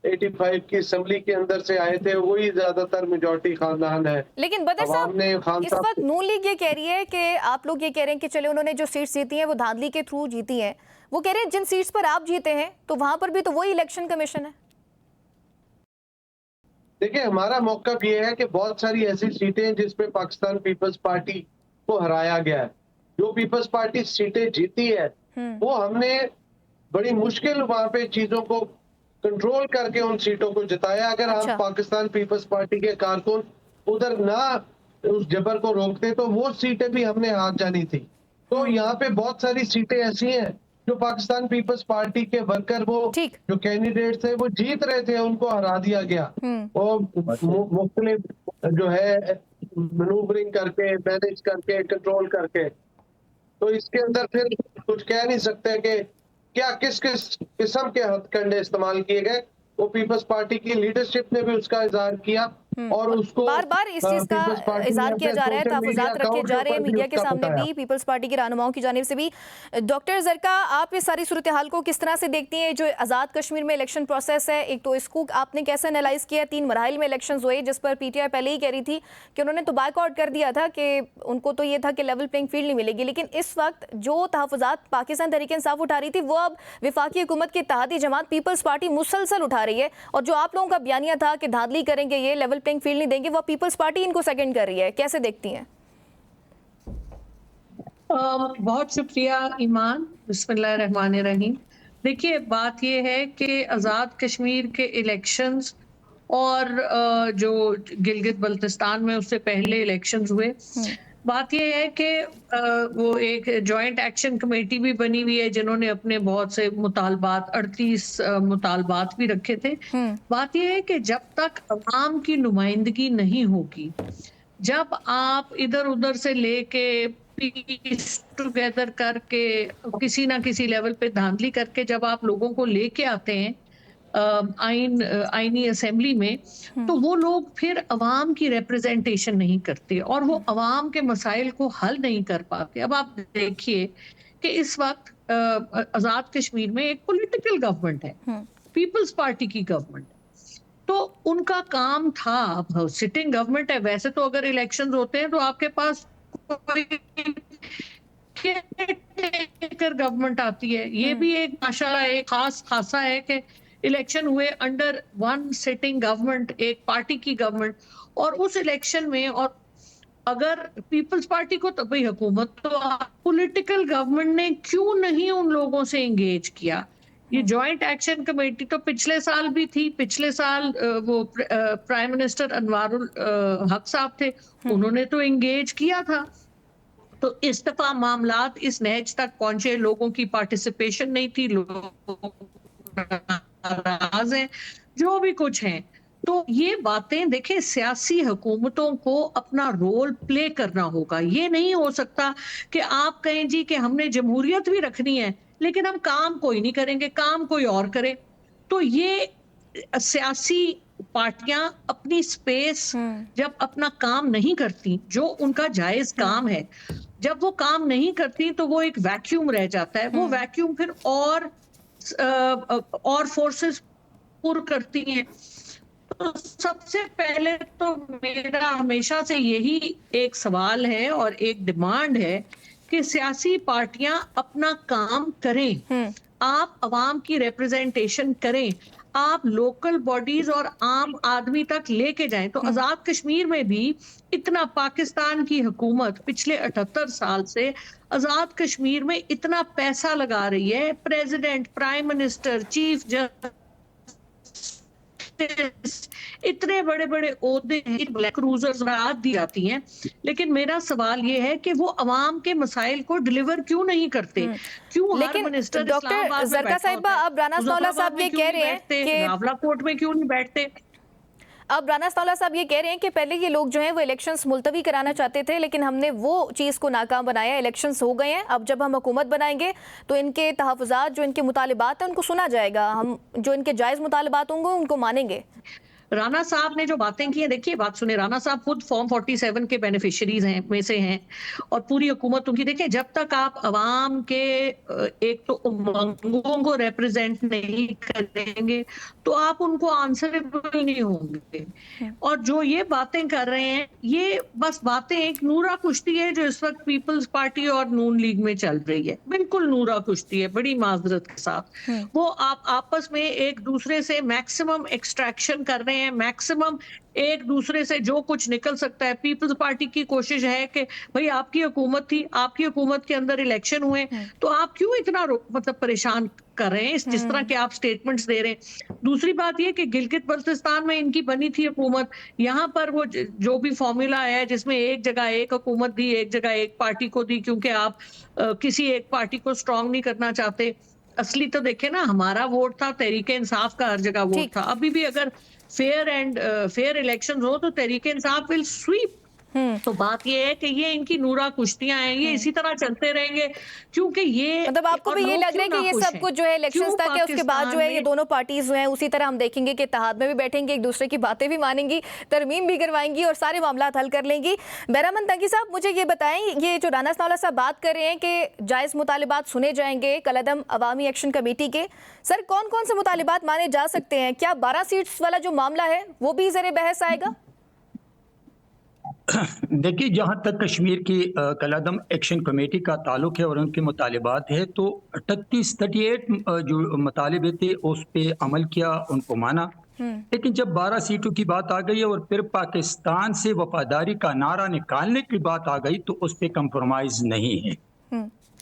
85 की असम्बली के अंदर से आए थे। वही ज्यादातर मेजॉरिटी खानदान है। लेकिन बदर साहब, इस वक्त नून लीग ये कह रही है कि आप लोग ये कह रहे हैं कि चले उन्होंने जो सीट्स जीती हैं वो धांधली के थ्रू जीती हैं। वो कह रहे हैं जिन सीट्स पर आप जीते हैं तो वहां पर भी तो वही इलेक्शन कमीशन है। देखिए, हमारा मौक़िफ़ ये है कि बहुत सारी ऐसी सीटें हैं जिसपे पाकिस्तान पीपल्स पार्टी को हराया गया है। जो पीपल्स पार्टी सीटें जीती है वो हमने बड़ी मुश्किल वहां पे चीजों को कंट्रोल करके उन सीटों को जिताया। अगर हम पाकिस्तान पीपल्स पार्टी के कारकुन उधर ना उस जबर को रोकते तो वो सीटें भी हमने हाथ जानी थी। तो यहाँ पे बहुत सारी सीटें ऐसी हैं जो पाकिस्तान पीपल्स पार्टी के वर्कर, वो जो कैंडिडेट थे वो जीत रहे थे, उनको हरा दिया गया। और मुख्तलिफ जो है मैनूवरिंग करके, मैनेज करके, कंट्रोल करके। तो इसके अंदर फिर कुछ कह नहीं सकते कि क्या किस किस किस्म के हथकंडे इस्तेमाल किए गए। वो पीपल्स पार्टी की लीडरशिप ने भी उसका इजहार किया और उसको बार बार इस चीज का इजहार किया जा रहा है, तहफ़्फ़ुज़ात रखे जा रहे हैं मीडिया के सामने भी, पीपल्स पार्टी के रहनुमाओं की जानिब से भी। डॉक्टर ज़रका, आप इस सारी सूरत हाल को किस तरह से देखती हैं? जो आज़ाद कश्मीर में इलेक्शन प्रोसेस है, एक तो इसको आपने कैसे एनालाइज किया? 3 मराहिल में इलेक्शन हुए जिस पर PTI पहले ही कह रही थी कि उन्होंने तो बायकॉट कर दिया था कि उनको तो ये था कि लेवल प्लेइंग फील्ड नहीं मिलेगी। लेकिन इस वक्त जो तहफ़्फ़ुज़ात पाकिस्तान तहरीक इंसाफ उठा रही थी वो अब वफाकी हुकूमत की इत्तेहादी जमात पीपल्स पार्टी मुसलसल उठा रही है। और जो आप लोगों का बयानिया था कि धांधली करेंगे, ये लेवल प्लेइंग फील्ड नहीं देंगे, वो पीपल्स पार्टी इनको सेकंड कर रही है। कैसे देखती हैं? बहुत शुक्रिया ईमान। बिस्मिल्लाहिर्रहमानिर्रहीम। देखिए, बात ये है कि आज़ाद कश्मीर के इलेक्शंस और जो गिलगित बल्तिस्तान में उससे पहले इलेक्शंस हुए, बात ये है कि वो एक जॉइंट एक्शन कमेटी भी बनी हुई है जिन्होंने अपने बहुत से मुतालबात, 38 मुतालबात भी रखे थे। बात ये है कि जब तक अवाम की नुमाइंदगी नहीं होगी, जब आप इधर उधर से लेके पीस टुगेदर करके किसी ना किसी लेवल पे धांधली करके जब आप लोगों को लेके आते हैं आईनी असेंबली में, तो वो लोग फिर अवाम की रिप्रेजेंटेशन नहीं करते और वो अवाम के मसाइल को हल नहीं कर पाते। अब आप देखिए कि इस वक्त आज़ाद कश्मीर में एक पॉलिटिकल गवर्नमेंट है, पीपल्स पार्टी की गवर्नमेंट है। तो उनका काम था, अब सिटिंग गवर्नमेंट है। वैसे तो अगर इलेक्शंस होते हैं तो आपके पास केयरटेकर गवर्नमेंट आती है। ये भी एक माशाल्लाह एक खासा है कि इलेक्शन हुए अंडर वन सिटिंग गवर्नमेंट, एक पार्टी की गवर्नमेंट, और उस इलेक्शन में और अगर पीपल्स पार्टी को, तो भाई हुकूमत तो पॉलिटिकल गवर्नमेंट ने क्यों नहीं उन लोगों से एंगेज किया? ये जॉइंट एक्शन कमेटी तो पिछले साल भी थी, पिछले साल वो प्राइम मिनिस्टर अनवारुल हक साहब थे, उन्होंने तो एंगेज किया था। तो इस दफा मामलात इस नहज तक पहुंचे, लोगों की पार्टिसिपेशन नहीं थी, लोग नाराज हैं, जो भी कुछ है। तो ये बातें देखें, सियासी हुकूमतों को अपना रोल प्ले करना होगा। ये नहीं हो सकता कि आप कहें जी कि हमने जमहूरियत भी रखनी है लेकिन हम काम कोई नहीं करेंगे, काम कोई और करे। तो ये सियासी पार्टियां अपनी स्पेस जब अपना काम नहीं करती, जो उनका जायज काम है, जब वो काम नहीं करती तो वो एक वैक्यूम रह जाता है। वो वैक्यूम फिर और फोर्सेस पुर करती हैं। तो सबसे पहले तो मेरा हमेशा से यही एक सवाल है और एक डिमांड है कि सियासी पार्टियां अपना काम करें, आप अवाम की रिप्रेजेंटेशन करें, आप लोकल बॉडीज और आम आदमी तक लेके जाएं। तो आजाद कश्मीर में भी इतना पाकिस्तान की हुकूमत पिछले 78 साल से आजाद कश्मीर में इतना पैसा लगा रही है, president, prime minister, chief justice, इतने बड़े बड़े ओहदे हैं, ब्लैक क्रूजर्स राहत दी जाती हैं, लेकिन मेरा सवाल ये है कि वो अवाम के मसाइल को डिलीवर क्यों नहीं करते? क्यों हर लेकिन मिनिस्टर डॉक्टर जरका साहिबा, अब राना सनौला साहब ये कह रहे हैं कि हावड़ा कोर्ट में क्यों नहीं बैठते? अब राना सनौला साहब ये कह रहे हैं कि पहले ये लोग जो हैं वो इलेक्शंस मुलतवी कराना चाहते थे, लेकिन हमने वो चीज़ को नाकाम बनाया, इलेक्शंस हो गए हैं। अब जब हम हुकूमत बनाएंगे तो इनके तहफ़्फ़ुज़ात, जो इनके मुतालिबात हैं, उनको सुना जाएगा, हम जो इनके जायज़ मुतालिबात होंगे उनको मानेंगे। राणा साहब ने जो बातें की हैं, देखिए बात सुने, राणा साहब खुद फॉर्म 47 के बेनिफिशियरीज हैं में से हैं और पूरी हुकूमत उनकी। देखिए, जब तक आप अवाम के एक तो उमंगों को रिप्रेजेंट नहीं करेंगे तो आप उनको आंसरेबल नहीं होंगे। और जो ये बातें कर रहे हैं, ये बस बातें एक नूरा कुश्ती है जो इस वक्त पीपल्स पार्टी और नून लीग में चल रही है, बिल्कुल नूरा कुश्ती है, बड़ी माजरत के साथ। वो आप आपस में एक दूसरे से मैक्सिमम एक्सट्रैक्शन कर रहे हैं, मैक्सिमम एक दूसरे से जो कुछ निकल सकता है। पीपल्स पार्टी की कोशिश है कि भाई आपकी हुकूमत थी, आपकी हुकूमत के अंदर इलेक्शन हुए, तो आप क्यों इतना मतलब परेशान कर रहे हैं जिस तरह के आप स्टेटमेंट्स दे रहे हैं। दूसरी बात यह कि गिलगित बल्तिस्तान में इनकी बनी थी हुकूमत, यहाँ पर वो जो भी फॉर्मूला है जिसमें एक जगह एक हुकूमत दी, एक जगह एक पार्टी को दी, क्योंकि आप किसी एक पार्टी को स्ट्रांग नहीं करना चाहते। असली तो देखे ना, हमारा वोट था, तहरीके इंसाफ का हर जगह वोट था। अभी भी अगर फेयर इलेक्शंस हो तो तहरीके इंसाफ विल स्वीप। तो बात ये है कि ये इनकी नूरा कुश्तियां हैं, ये इसी तरह चलते रहेंगे, क्योंकि ये मतलब आपको भी ये लग रहा है कि ये सब कुछ जो है इलेक्शंस तक है, उसके बाद जो है ये दोनों पार्टीज जो हैं उसी तरह हम देखेंगे कि इत्तेहाद में भी बैठेंगे, एक दूसरे की बातें भी मानेंगी, तरमीम भी करवाएंगी और सारे मामला हल कर लेंगी। बहरामन तंकी साहब, मुझे ये बताएं, ये जो राना सनौला साहब बात कर रहे हैं कि जायज़ मुतालिबात सुने जाएंगे कलअदम अवामी एक्शन कमेटी के, सर कौन कौन से मुतालिबात माने जा सकते हैं? क्या 12 सीट्स वाला जो मामला है वो भी ज़रे बहस आएगा? देखिए, जहाँ तक कश्मीर की कलअदम एक्शन कमेटी का ताल्लुक है और उनके मुतालिबात है, तो 38 जो मुतालिबे थे उस पर अमल किया, उनको माना। लेकिन जब 12 सीटों की बात आ गई और फिर पाकिस्तान से वफादारी का नारा निकालने की बात आ गई तो उस पर कंप्रोमाइज नहीं है,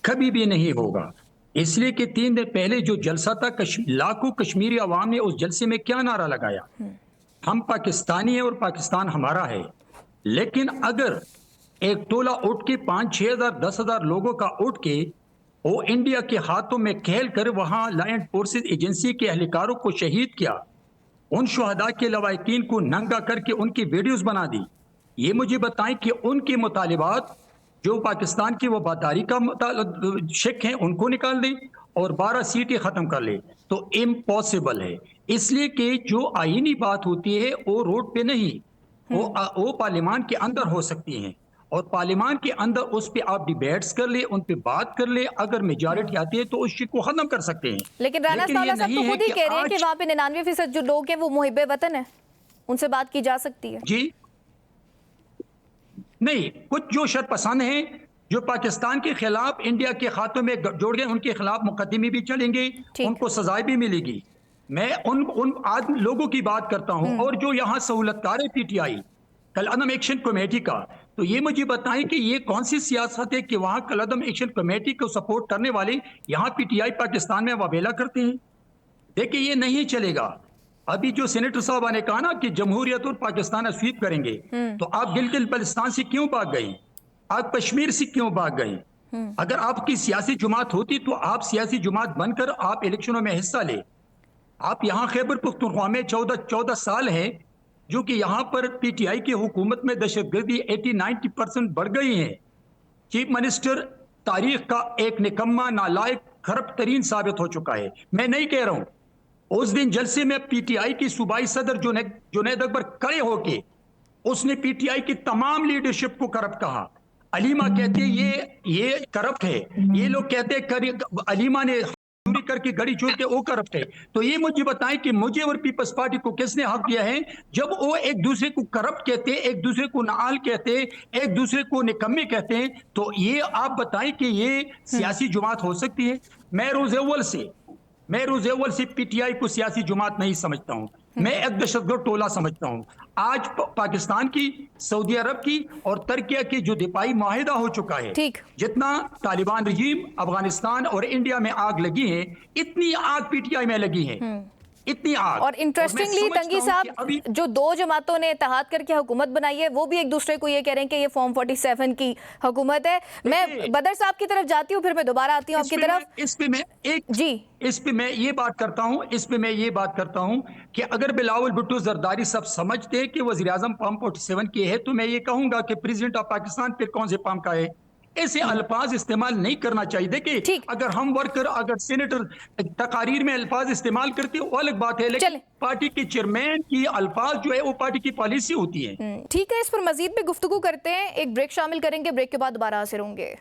कभी भी नहीं होगा। इसलिए कि 3 दिन पहले जो जलसा था, लाखों कश्मीरी अवाम ने उस जलसे में क्या नारा लगाया? हम पाकिस्तानी हैं और पाकिस्तान हमारा है। लेकिन अगर एक टोला उठ के 5-6 हजार 10 हजार लोगों का उठ के वो इंडिया के हाथों में खेल कर वहां लैंड फोर्सेस एजेंसी के एहलकारों को शहीद किया, उन शुहदा के लवाकिन को नंगा करके उनकी वीडियोस बना दी, ये मुझे बताएं कि उनके मुतालिबात जो पाकिस्तान की वफादारी का शक है उनको निकाल दें और 12 सीटें खत्म कर ले, तो इम्पॉसिबल है। इसलिए कि जो आईनी बात होती है वो रोड पे नहीं, वो पार्लियामान के अंदर हो सकती हैं और पार्लियामान के अंदर उस पे आप डिबेट्स कर ले, उन पे बात कर ले, अगर मेजॉरिटी आती है तो उस चीज को खत्म कर सकते हैं। लेकिन राना सनौला साहब तो खुद ही कह रहे हैं कि वहाँ पे 99% जो लोग हैं वो मुहिब्बे वतन है, उनसे बात की जा सकती है। जी नहीं, कुछ जो शरपसंद हैं जो पाकिस्तान के खिलाफ इंडिया के खातों में जोड़ गए, उनके खिलाफ मुकदमे भी चलेंगे, उनको सजाएं भी मिलेगी। मैं उन लोगों की बात करता हूं। और जो यहाँ सहूलतकार है पीटीआई कलअदम एक्शन कमेटी का, तो ये मुझे बताएं कि ये कौन सी सियासत है कि वहां कलअदम एक्शन कमेटी को सपोर्ट करने वाले यहाँ पीटीआई पाकिस्तान में वावेला करते हैं। देखिए ये नहीं चलेगा। अभी जो सेनेटर साहब ने कहा ना कि जमहूरियत और पाकिस्तान स्वीप करेंगे, तो आप गिलगित बल्तिस्तान से क्यों भाग गई? आप कश्मीर से क्यों भाग गई? अगर आपकी सियासी जुमात होती तो आप सियासी जुमात बनकर आप इलेक्शनों में हिस्सा ले। आप यहाँ खैबर पख्तूनख्वा में 14 साल है जो कि यहाँ पर पीटीआई की हुकूमत में दहशतगर्दी 80-90% बढ़ गई है। चीफ मिनिस्टर तारीख का एक निकम्मा, नालायक, खरब तरीन साबित हो चुका है। मैं नहीं कह रहा हूं, उस दिन जलसे में पीटीआई की सूबाई सदर जुनैद अकबर खड़े होके उसने पीटीआई की तमाम लीडरशिप को करप्ट कहा। अलीमा कहते ये करप्ट है, ये लोग कहते अलीमा ने चोरी करके गड़ी चोर के वो करप्ट है। तो ये मुझे बताएं कि मुझे और पीपल्स पार्टी को किसने हक दिया है जब वो एक दूसरे को करप्ट कहते, एक दूसरे को नाल कहते, एक दूसरे को निकम्मे कहते हैं? तो ये आप बताएं कि ये सियासी जुमात हो सकती है? मैं रोज अव्वल से पीटीआई को सियासी जुमात नहीं समझता हूं, मैं एक दहशतगर्द टोला समझता हूं। आज पाकिस्तान की, सऊदी अरब की और तुर्की की जो दिफाई माहिदा हो चुका है, जितना तालिबान रजीम अफगानिस्तान और इंडिया में आग लगी है, इतनी आग पीटीआई में लगी है, इतनी आग। और इंटरेस्टिंगली तंगी साहब, जो दो जमातों ने इत्तेहाद करके हुकूमत बनाई है वो भी एक दूसरे को ये कह रहे हैं कि ये फॉर्म 47 की हुकूमत है। मैं बदर साहब की तरफ जाती हूँ, फिर मैं दोबारा आती हूँ आपकी तरफ। इस पे मैं ये बात करता हूँ कि अगर बिलावल भुट्टो जरदारी सब समझते हैं कि वज़ीर आज़म फॉर्म 47 की है, तो मैं ये कहूंगा कि प्रेसिडेंट ऑफ पाकिस्तान फिर कौन से फॉर्म का है? ऐसे अल्फाज इस्तेमाल नहीं करना चाहिए। देखिए, अगर हम वर्कर, अगर सेनेटर तकारीर में अल्फाज इस्तेमाल करते वो अलग बात है, लेकिन पार्टी के चेयरमैन की अल्फाज जो है वो पार्टी की पॉलिसी होती है। ठीक है, इस पर मजीद भी गुफ्तगू करते हैं, एक ब्रेक शामिल करेंगे, ब्रेक के बाद दोबारा हाजिर होंगे।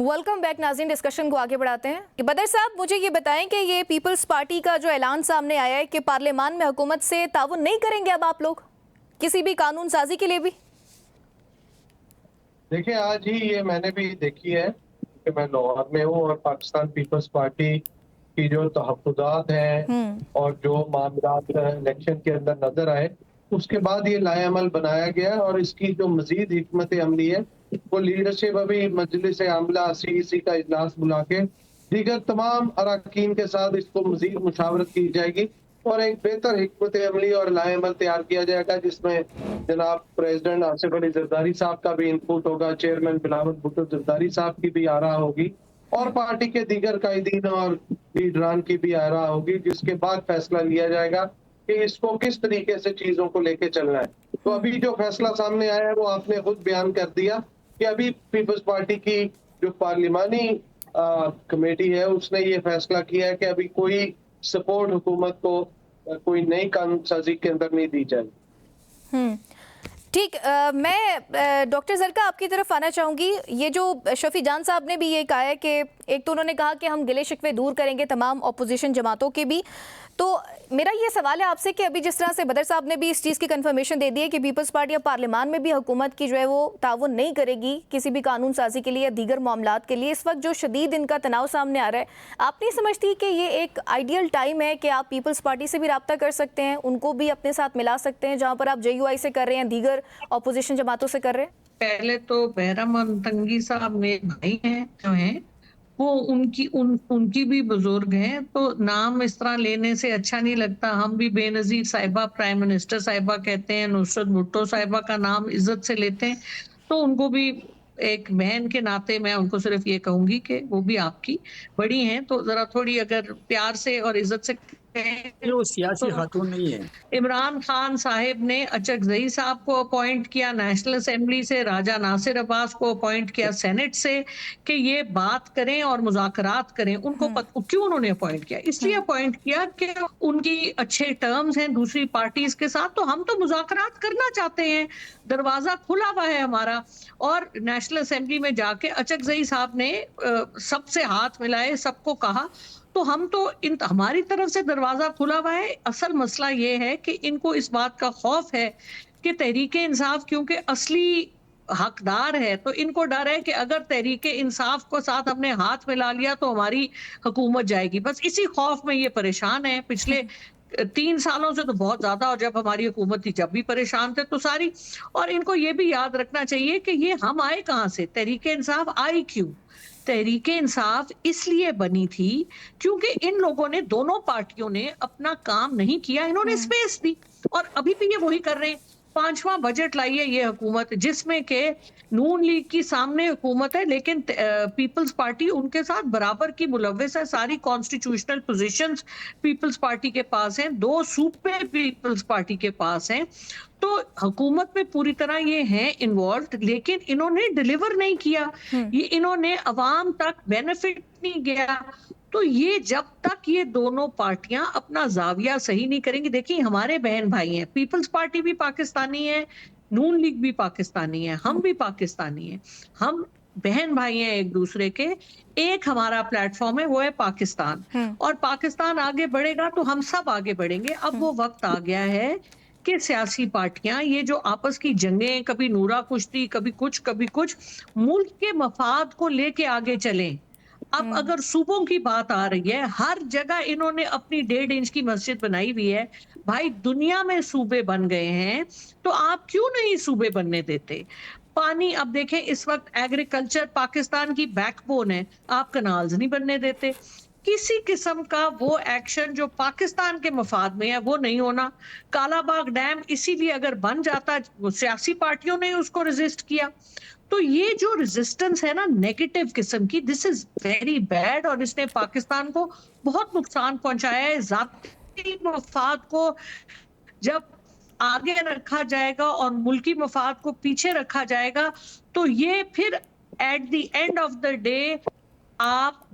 वेलकम बैक नाज़रीन, डिस्कशन को आगे बढ़ाते हैं कि बदर साहब मुझे ये बताएं कि ये पीपल्स पार्टी का जो ऐलान सामने आया है कि पार्लियामान में हुकूमत से ताउन नहीं करेंगे अब आप लोग किसी भी कानून साजी के लिए भी। देखिए, आज ही ये मैंने भी देखी है कि मैं लाहौर में हूँ और पाकिस्तान पीपल्स पार्टी की जो तहफ़्फ़ुज़ात हैं और जो मामलात इलेक्शन के अंदर नजर आए, उसके बाद ये लाएअमल बनाया गया और इसकी जो मजीद हिकमत अमली है वो लीडरशिप अभी मजलिस आमला CEC का इजलास बुला के दीगर तमाम अरकान के साथ इसको मजीद मुशावरत की जाएगी और एक बेहतर हिकमत अमली और लाएअमल तैयार किया जाएगा, जिसमें जनाब प्रेसिडेंट आसिफ अली जरदारी साहब का भी इनपुट होगा, चेयरमैन बिलावल भुट्टो जरदारी साहब की भी आरा होगी और पार्टी के दीगर कायदीन और लीडरान की भी आरा होगी, जिसके बाद फैसला लिया जाएगा कि इसको किस तरीके से चीजों को लेके चलना है। तो अभी जो फैसला सामने आया है वो आपने खुद बयान कर दिया कि अभी पीपल्स पार्टी की जो पार्लिमानी कमेटी है उसने ये फैसला किया है कि अभी कोई सपोर्ट हुकूमत को कोई नई कानून साजी के अंदर नहीं दी जाएगी। ठीक, मैं डॉक्टर जरका आपकी तरफ आना चाहूँगी। ये जो शफी जान साहब ने भी ये कहा है कि एक तो उन्होंने कहा कि हम गिले शिकवे दूर करेंगे तमाम अपोजिशन जमातों के भी, तो मेरा ये सवाल है आपसे कि अभी जिस तरह से बदर साहब ने भी इस चीज़ की कंफर्मेशन दे दी है कि पीपल्स पार्टी अब पार्लियामान में भी हुकूमत की जो है वो ताउन नहीं करेगी किसी भी कानून साजी के लिए या दीगर मामलात के लिए, इस वक्त जो शदीद इनका तनाव सामने आ रहा है, आप नहीं समझती कि ये एक आइडियल टाइम है कि आप पीपल्स पार्टी से भी रब्ता कर सकते हैं, उनको भी अपने साथ मिला सकते हैं जहाँ पर आप JUI से कर रहे हैं, दीगर अपोजिशन जमातों से कर रहे हैं? पहले तो बहरम तंगी साहब मेरे भाई हैं जो हैं वो उनकी भी बुजुर्ग हैं, तो नाम इस तरह लेने से अच्छा नहीं लगता। हम भी बेनजीर साहिबा, प्राइम मिनिस्टर साहिबा कहते हैं, नुसरत भुट्टो साहिबा का नाम इज्जत से लेते हैं, तो उनको भी एक बहन के नाते मैं उनको सिर्फ ये कहूंगी कि वो भी आपकी बड़ी हैं, तो जरा थोड़ी अगर प्यार से और इज्जत से वो सियासी खातून नहीं है। इमरान खान साहिब ने अचकजई साहब को अपॉइंट किया नेशनल असेंबली से, राजा नासिर अब्बास को अपॉइंट किया सेनेट से कि ये बात करें और मुज़ाकरात करें। उनको क्यों उन्होंने अपॉइंट किया? इसलिए अपॉइंट किया कि उनकी अच्छे टर्म्स हैं दूसरी पार्टीज के साथ, तो हम तो मुज़ाकरात करना चाहते हैं, दरवाजा खुला हुआ है हमारा। और नेशनल असेंबली में जाके अचकजई साहब ने सबसे हाथ मिलाए, सबको कहा, तो हम तो हमारी तरफ से दरवाजा खुला हुआ है। असल मसला ये है कि इनको इस बात का खौफ है कि तहरीके इंसाफ क्योंकि असली हकदार है, तो इनको डर है कि अगर तहरीके इंसाफ को साथ हमने हाथ मिला लिया तो हमारी हुकूमत जाएगी। बस इसी खौफ में ये परेशान है। पिछले 3 सालों से तो बहुत ज्यादा, और जब हमारी हुकूमत थी जब भी परेशान थे तो सारी। और इनको ये भी याद रखना चाहिए कि ये हम आए कहाँ से, तहरीके इंसाफ आई क्यों? तहरीके इंसाफ इसलिए बनी थी क्योंकि इन लोगों ने, दोनों पार्टियों ने अपना काम नहीं किया, इन्होंने स्पेस दी और अभी भी ये वही कर रहे हैं। 5वां बजट लाई है ये हुकूमत, जिसमें के नून लीग की सामने हुकूमत है लेकिन पीपल्स पार्टी उनके साथ बराबर की मुलव्वस है। सारी कॉन्स्टिट्यूशनल पोजीशंस पीपल्स पार्टी के पास हैं, 2 सूबे पीपल्स पार्टी के पास हैं। तो हुकूमत में पूरी तरह ये हैं इन्वॉल्व, लेकिन इन्होंने डिलीवर नहीं किया, ये इन्होंने अवाम तक बेनिफिट नहीं गया। तो ये जब तक ये दोनों पार्टियां अपना जाविया सही नहीं करेंगी, देखिए हमारे बहन भाई हैं, पीपल्स पार्टी भी पाकिस्तानी है, नून लीग भी पाकिस्तानी है, हम भी पाकिस्तानी हैं, हम बहन भाई हैं एक दूसरे के। एक हमारा प्लेटफॉर्म है, वो है पाकिस्तान, और पाकिस्तान आगे बढ़ेगा तो हम सब आगे बढ़ेंगे। अब वो वक्त आ गया है कि सियासी पार्टियां ये जो आपस की जंगें, कभी नूरा कुश्ती, कभी कुछ, मुल्क के मफाद को लेके आगे चलें। अब अगर सूबों की बात आ रही है, हर जगह इन्होंने अपनी 1.5 इंच की मस्जिद बनाई हुई है। भाई दुनिया में सूबे बन गए हैं, तो आप क्यों नहीं सूबे बनने देते? पानी, अब देखें इस वक्त एग्रीकल्चर पाकिस्तान की बैकबोन है, आप कनाल्स नहीं बनने देते। किसी किस्म का वो एक्शन जो पाकिस्तान के मफाद में है वो नहीं होना। कालाबाग डैम इसीलिए अगर बन जाता, वो सियासी पार्टियों ने उसको रेजिस्ट किया। तो ये जो रेजिस्टेंस है ना नेगेटिव किस्म की, दिस इज वेरी बैड, और इसने पाकिस्तान को बहुत नुकसान पहुंचाया है। जाती मफाद को जब आगे रखा जाएगा और मुल्की मफाद को पीछे रखा जाएगा, तो ये फिर at the end of the day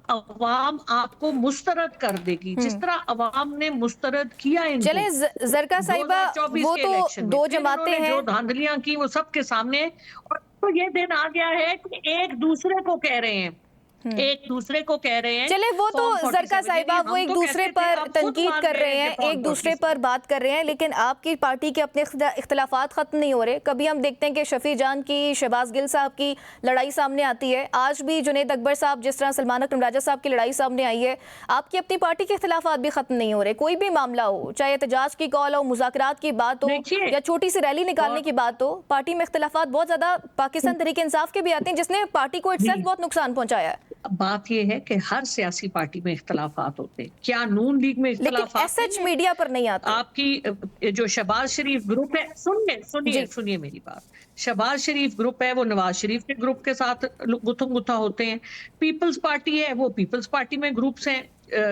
अवाम आपको मुस्तरद कर देगी, जिस तरह अवाम ने मुस्तरद किया इनको। चले जरका साहिबा, वो तो 2 जमातें हैं जो धांधलियां की वो सबके सामने, और तो ये दिन आ गया है कि एक दूसरे को कह रहे हैं, एक दूसरे को कह रहे हैं। चले वो तो जरका साहिबा वो एक दूसरे पर तनकीद कर रहे हैं, एक दूसरे पर बात कर रहे हैं, लेकिन आपकी पार्टी के अपने इख्तलाफात खत्म नहीं हो रहे। कभी हम देखते हैं कि शफी जान की, शहबाज गिल साहब की लड़ाई सामने आती है, आज भी जुनैद अकबर साहब, जिस तरह सलमान अकरम राजा साहब की लड़ाई सामने आई है। आपकी अपनी पार्टी के इख्तलाफात भी खत्म नहीं हो रहे। कोई भी मामला हो, चाहे एहतजाज की कॉल हो, मुज़ाकरात की बात हो, या छोटी सी रैली निकालने की बात हो, पार्टी में इख्तलाफात बहुत ज्यादा पाकिस्तान तहरीक इंसाफ के भी आते हैं, जिसने पार्टी को इटसेल्फ बहुत नुकसान पहुंचाया है। बात यह है कि हर सियासी पार्टी में इख्तलाफात होते हैं। क्या नून लीग में इख्तलाफात एसएच मीडिया पर नहीं आता? आपकी जो शहबाज शरीफ ग्रुप है, सुनिए मेरी बात, शहबाज शरीफ ग्रुप है वो नवाज शरीफ के ग्रुप के साथ गुथम गुथा होते हैं। पीपल्स पार्टी है, वो पीपल्स पार्टी में ग्रुप्स हैं,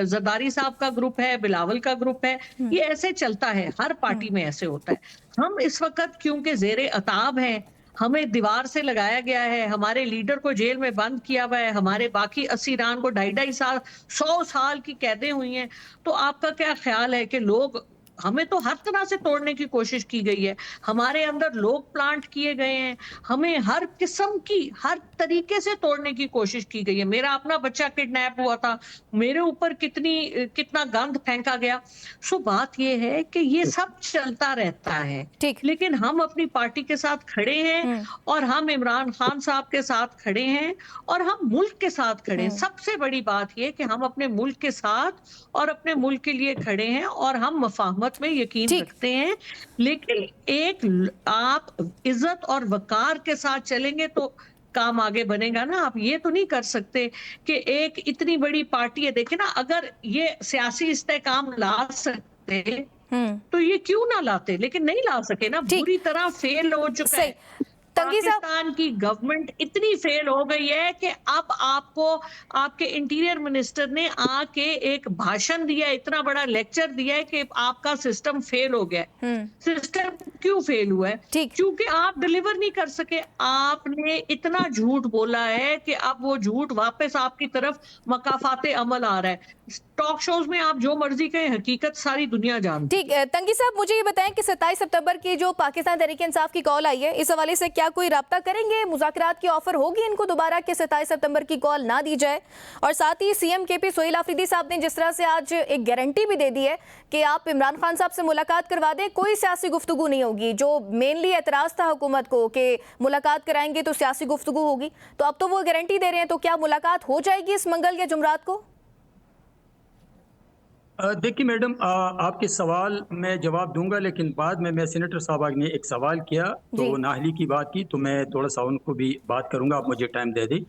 जरदारी साहब का ग्रुप है, बिलावल का ग्रुप है, ये ऐसे चलता है, हर पार्टी में ऐसे होता है। हम इस वक्त क्योंकि जेरे अताब हैं, हमें दीवार से लगाया गया है, हमारे लीडर को जेल में बंद किया हुआ है, हमारे बाकी असीरान को 2.5 साल 100 साल की कैदें हुई हैं, तो आपका क्या ख्याल है कि लोग, हमें तो हर तरह से तोड़ने की कोशिश की गई है, हमारे अंदर लोग प्लांट किए गए हैं, हमें हर किस्म की, हर तरीके से तोड़ने की कोशिश की गई है। मेरा अपना बच्चा किडनैप हुआ था, मेरे ऊपर कितना गंद फेंका गया। सो बात यह है कि ये सब चलता रहता है, लेकिन हम अपनी पार्टी के साथ खड़े हैं, और हम इमरान खान साहब के साथ खड़े हैं, और हम मुल्क के साथ खड़े हैं। सबसे बड़ी बात यह कि हम अपने मुल्क के साथ और अपने मुल्क के लिए खड़े हैं, और हम मफाहमत में यकीन रखते हैं। लेकिन एक आप इज्जत और वकार के साथ चलेंगे तो काम आगे बनेगा ना। आप ये तो नहीं कर सकते कि एक इतनी बड़ी पार्टी है, देखे ना, अगर ये सियासी इस्तेकाम ला सकते तो ये क्यों ना लाते, लेकिन नहीं ला सके ना, पूरी तरह फेल हो चुका है। तंगी साहब, पाकिस्तान की गवर्नमेंट इतनी फेल हो गई है कि अब आपको आपके इंटीरियर मिनिस्टर ने आके एक भाषण दिया, इतना बड़ा लेक्चर दिया है कि आपका सिस्टम फेल हो गया है। सिस्टम क्यों फेल हुआ है? ठीक। क्योंकि आप डिलीवर नहीं कर सके। आपने इतना झूठ बोला है कि अब वो झूठ वापस आपकी तरफ मकाफाते अमल आ रहा है। टॉक शोज में आप जो मर्जी कहें, हकीकत सारी दुनिया जानती है। ठीक है तंगी साहब, मुझे ये बताएं कि 27 सितंबर की जो पाकिस्तान तहरीक-ए-इंसाफ की कॉल आई है, इस हवाले से क्या कोई राब्ता करेंगे? मुज़ाकरात की ऑफर होगी इनको दोबारा कि 27 सितंबर की कॉल ना दी जाए? और साथ ही सीएम केपी सोहेल आफरीदी साहब ने जिस तरह से आज एक गारंटी भी दे दी है कि आप इमरान खान साहब से मुलाकात करवा दें, कोई सियासी गुफ्तगू नहीं होगी, जो मेनली एतराज था हुकूमत को कि मुलाकात कराएंगे तो सियासी गुफ्तगू होगी, तो अब तो वो गारंटी दे रहे हैं, तो क्या मुलाकात हो जाएगी इस मंगल या जुमरात को? देखिए मैडम, आपके सवाल मैं जवाब दूंगा, लेकिन बाद में मैं सेनेटर साहब ने एक सवाल किया तो नाहली की बात की, तो मैं थोड़ा सा उनको भी बात करूंगा, आप मुझे टाइम दे दें।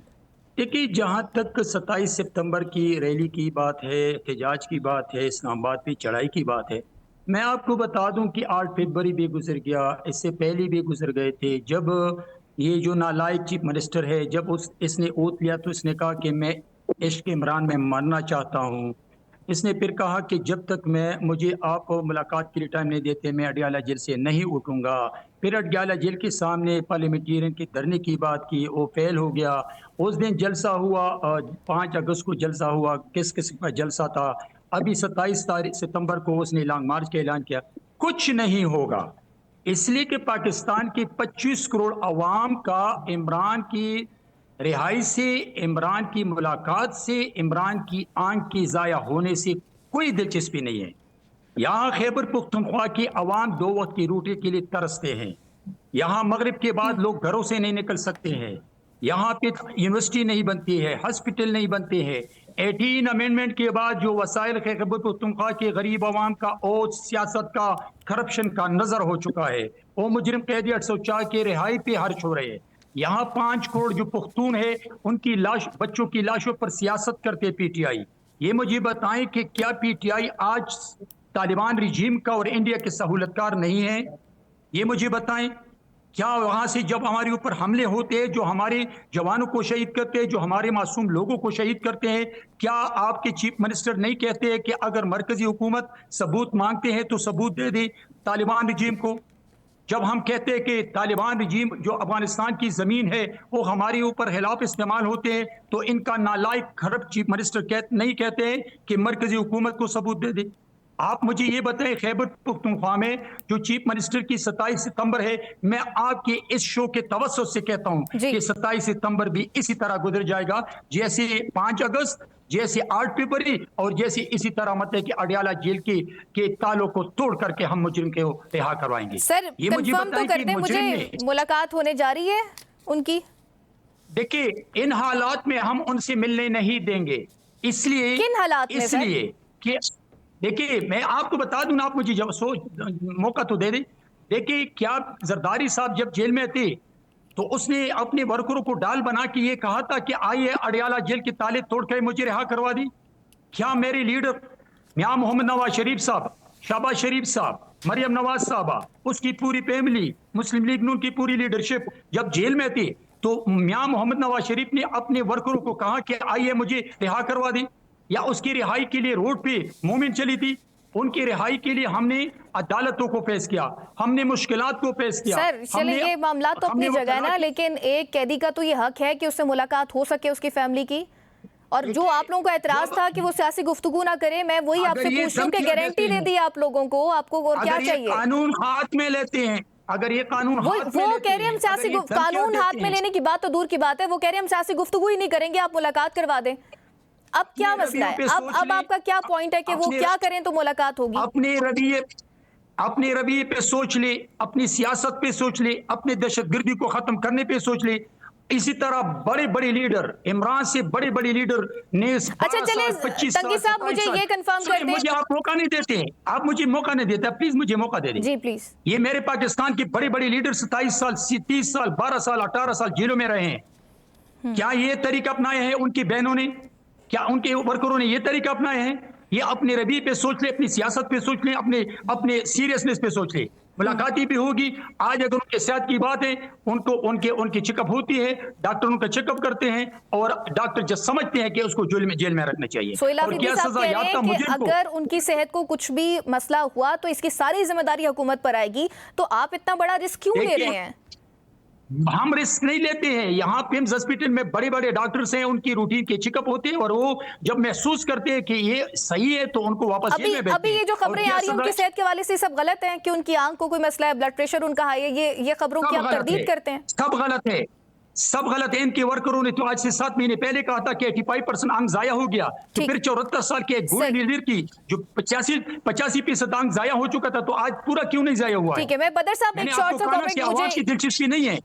देखिए, जहां तक 27 सितंबर की रैली की बात है, एहतजाज की बात है, इस्लामाबाद पे चढ़ाई की बात है, मैं आपको बता दूं कि 8 फरवरी भी गुजर गया, इससे पहले भी गुजर गए थे। जब ये जो नालायक चीफ मिनिस्टर है, जब इसने ओथ लिया तो इसने कहा कि मैं इश्क इमरान में मरना चाहता हूँ। इसने फिर कहा कि जब तक मुझे आप मुलाकात के लिए टाइम नहीं देते, मैं अडयाला जेल से नहीं उठूंगा। फिर अडयाला जेल के सामने पार्लियामेंटेरियन के धरने की बात की, वो फेल हो गया। उस दिन जलसा हुआ, 5 अगस्त को जलसा हुआ, किस किस्म का जलसा था। अभी 27 सितंबर को उसने लॉन्ग मार्च का ऐलान किया। कुछ नहीं होगा, इसलिए कि पाकिस्तान की 25 करोड़ अवाम का इमरान की रिहाई से, इमरान की मुलाकात से, इमरान की आंख की जाया होने से कोई दिलचस्पी नहीं है। यहाँ खैबर पुख्तनख्वा की अवाम 2 वक्त की रोटी के लिए तरसते हैं। यहाँ मगरिब के बाद लोग घरों से नहीं निकल सकते हैं। यहाँ पे यूनिवर्सिटी नहीं बनती है, हॉस्पिटल नहीं बनते हैं। 18 अमेंडमेंट के बाद जो वसाइल खैबर पुख्तनख्वा के गरीब अवाम का और सियासत का, करप्शन का नजर हो चुका है। वो मुजरिम कैदी 804 के रिहाई पे हर्ष हो रहे हैं। यहाँ 5 करोड़ जो पुख्तून है, उनकी लाश, बच्चों की लाशों पर सियासत करते पीटीआई। ये मुझे बताएं कि क्या पीटीआई आज तालिबान रिजीम का और इंडिया के सहूलतकार नहीं है? ये मुझे बताएं। क्या वहां से जब हमारे ऊपर हमले होते हैं, जो हमारे जवानों को शहीद करते हैं, जो हमारे मासूम लोगों को शहीद करते हैं, क्या आपके चीफ मिनिस्टर नहीं कहते हैं कि अगर मरकजी हुकूमत सबूत मांगते हैं तो सबूत दे दे तालिबान रिजीम को? जब हम कहते हैं कि तालिबान रजीम जो अफगानिस्तान की ज़मीन है वो हमारे ऊपर खिलाफ इस्तेमाल होते हैं, तो इनका नालायक खरब चीफ मिनिस्टर नहीं कहते हैं कि मरकजी हुकूमत को सबूत दे दे? आप मुझे ये बताएं, खैबर पख्तूनख्वा में जो चीफ मिनिस्टर की 27 सितंबर है, मैं आपके इस शो के तवज्जुह से कहता हूं कि 27 सितंबर भी इसी तरह गुजर जाएगा जैसे 5 अगस्त, जैसे 8 फरवरी और जैसे इसी तरह मतलब कि अडयाला जेल के तालों को तोड़ करके हम मुजरिम को रिहा करवाएंगे। सर, ये मुझे बताएं कि मुझे मुलाकात होने जा रही है उनकी? देखिए, इन हालात में हम उनसे मिलने नहीं देंगे। इसलिए किन हालात में? इसलिए कि देखिए, मैं आपको बता दूं ना, आप मुझे मौका तो दे दें। देखिए, क्या जरदारी साहब जब जेल में थे तो उसने अपने वर्करों को डाल बना के ये कहा था कि आइए अडयाला जेल के ताले तोड़ कर मुझे रिहा करवा दी? क्या मेरे लीडर मियां मोहम्मद नवाज शरीफ साहब, शहबाज शरीफ साहब, मरियम नवाज साहबा, उसकी पूरी फैमिली, मुस्लिम लीग नून की पूरी लीडरशिप जब जेल में थी तो मियां मोहम्मद नवाज शरीफ ने अपने वर्करों को कहा कि आइए मुझे रिहा करवा दी? या उसकी रिहाई के लिए रोड पे मूवमेंट चली थी? उनकी रिहाई के लिए हमने अदालतों को पेश किया, हमने मुश्किलात को पेश किया। सर चलिए, ये मामला तो अपनी जगह है ना, लेकिन एक कैदी का तो ये हक है कि उससे मुलाकात हो सके उसकी फैमिली की। और जो आप लोगों का एतराज था कि वो सियासी गुफ्तगू ना करे, मैं वही आपसे पूछ रही हूँ कि गारंटी दे दी आप लोगों को, आपको और क्या चाहिए? कानून हाथ में लेते हैं, अगर ये कानून वो कह रहे हैं हम सियासी कानून हाथ में लेने की बात तो दूर की बात है, वो कह रहे हैं हम सियासी गुफ्तगू ही नहीं करेंगे, आप मुलाकात करवा दें। अब क्या मसला है? अब आपका क्या पॉइंट है कि वो क्या करें तो मुलाकात होगी? अपने रवैये पे सोच ले, अपनी सियासत पे सोच ले, अपने दहशतगर्दी को खत्म करने पे सोच ले। इसी तरह बड़े बड़े लीडर, इमरान से बड़े बड़े लीडर ने, अच्छा चलिए तंगी साहब, मुझे ये कंफर्म कर दें। मुझे आप मौका नहीं देते, आप मुझे मौका नहीं देते, प्लीज मुझे मौका दे दें जी प्लीज। ये मेरे पाकिस्तान के बड़े बड़े लीडर 27 साल, 30 साल, 12 साल, 18 साल जेलों में रहे हैं। क्या ये तरीका अपनाया है उनकी बहनों ने? क्या उनके वर्करों ने ये तरीका अपनाए हैं? ये अपने रवैये पे सोच ले, अपनी सियासत पे सोच ले, अपने सीरियसनेस पे सोच ले। मुलाकाती भी होगी। आज अगर उनके सेहत की बात है, उनको उनकी चेकअप होती है, डॉक्टर उनका चेकअप करते हैं और डॉक्टर जब समझते हैं कि उसको जेल में रखना चाहिए। सोहेल और अफरीदी क्या साहब सजा कह रहे याफ्ता हैं कि मुजरिम को, अगर उनकी सेहत को कुछ भी मसला हुआ तो इसकी सारी जिम्मेदारी हुकूमत पर आएगी, तो आप इतना बड़ा रिस्क क्यों ले रहे हैं? हम रिस्क नहीं लेते हैं। यहाँ पिम्स हॉस्पिटल में बड़े बड़े डॉक्टर्स हैं, उनकी रूटीन के चेकअप होते हैं और वो जब महसूस करते हैं कि ये सही है तो उनको वापस जेल में भेजते अभी हैं। ये जो खबरें आ रही हैं उनकी सेहत के हवाले से सब गलत हैं कि उनकी आंख को कोई मसला है, ब्लड प्रेशर उनका हाई है, ये खबरों की आप तरदीद करते हैं? सब गलत है, सब गलत है। इनके वर्करों ने तो आज से 7 महीने पहले कहा था कि 85% अंग जाया हो गया, तो फिर 74 साल के एक बूढ़े लीडर की जो 85% अंग जाया हो चुका था, तो आज पूरा क्यों नहीं जाया हुआ है? ठीक है, मैं बदर साहब एक शॉर्ट सा कमेंट मुझे की दिलचस्पी नहीं है।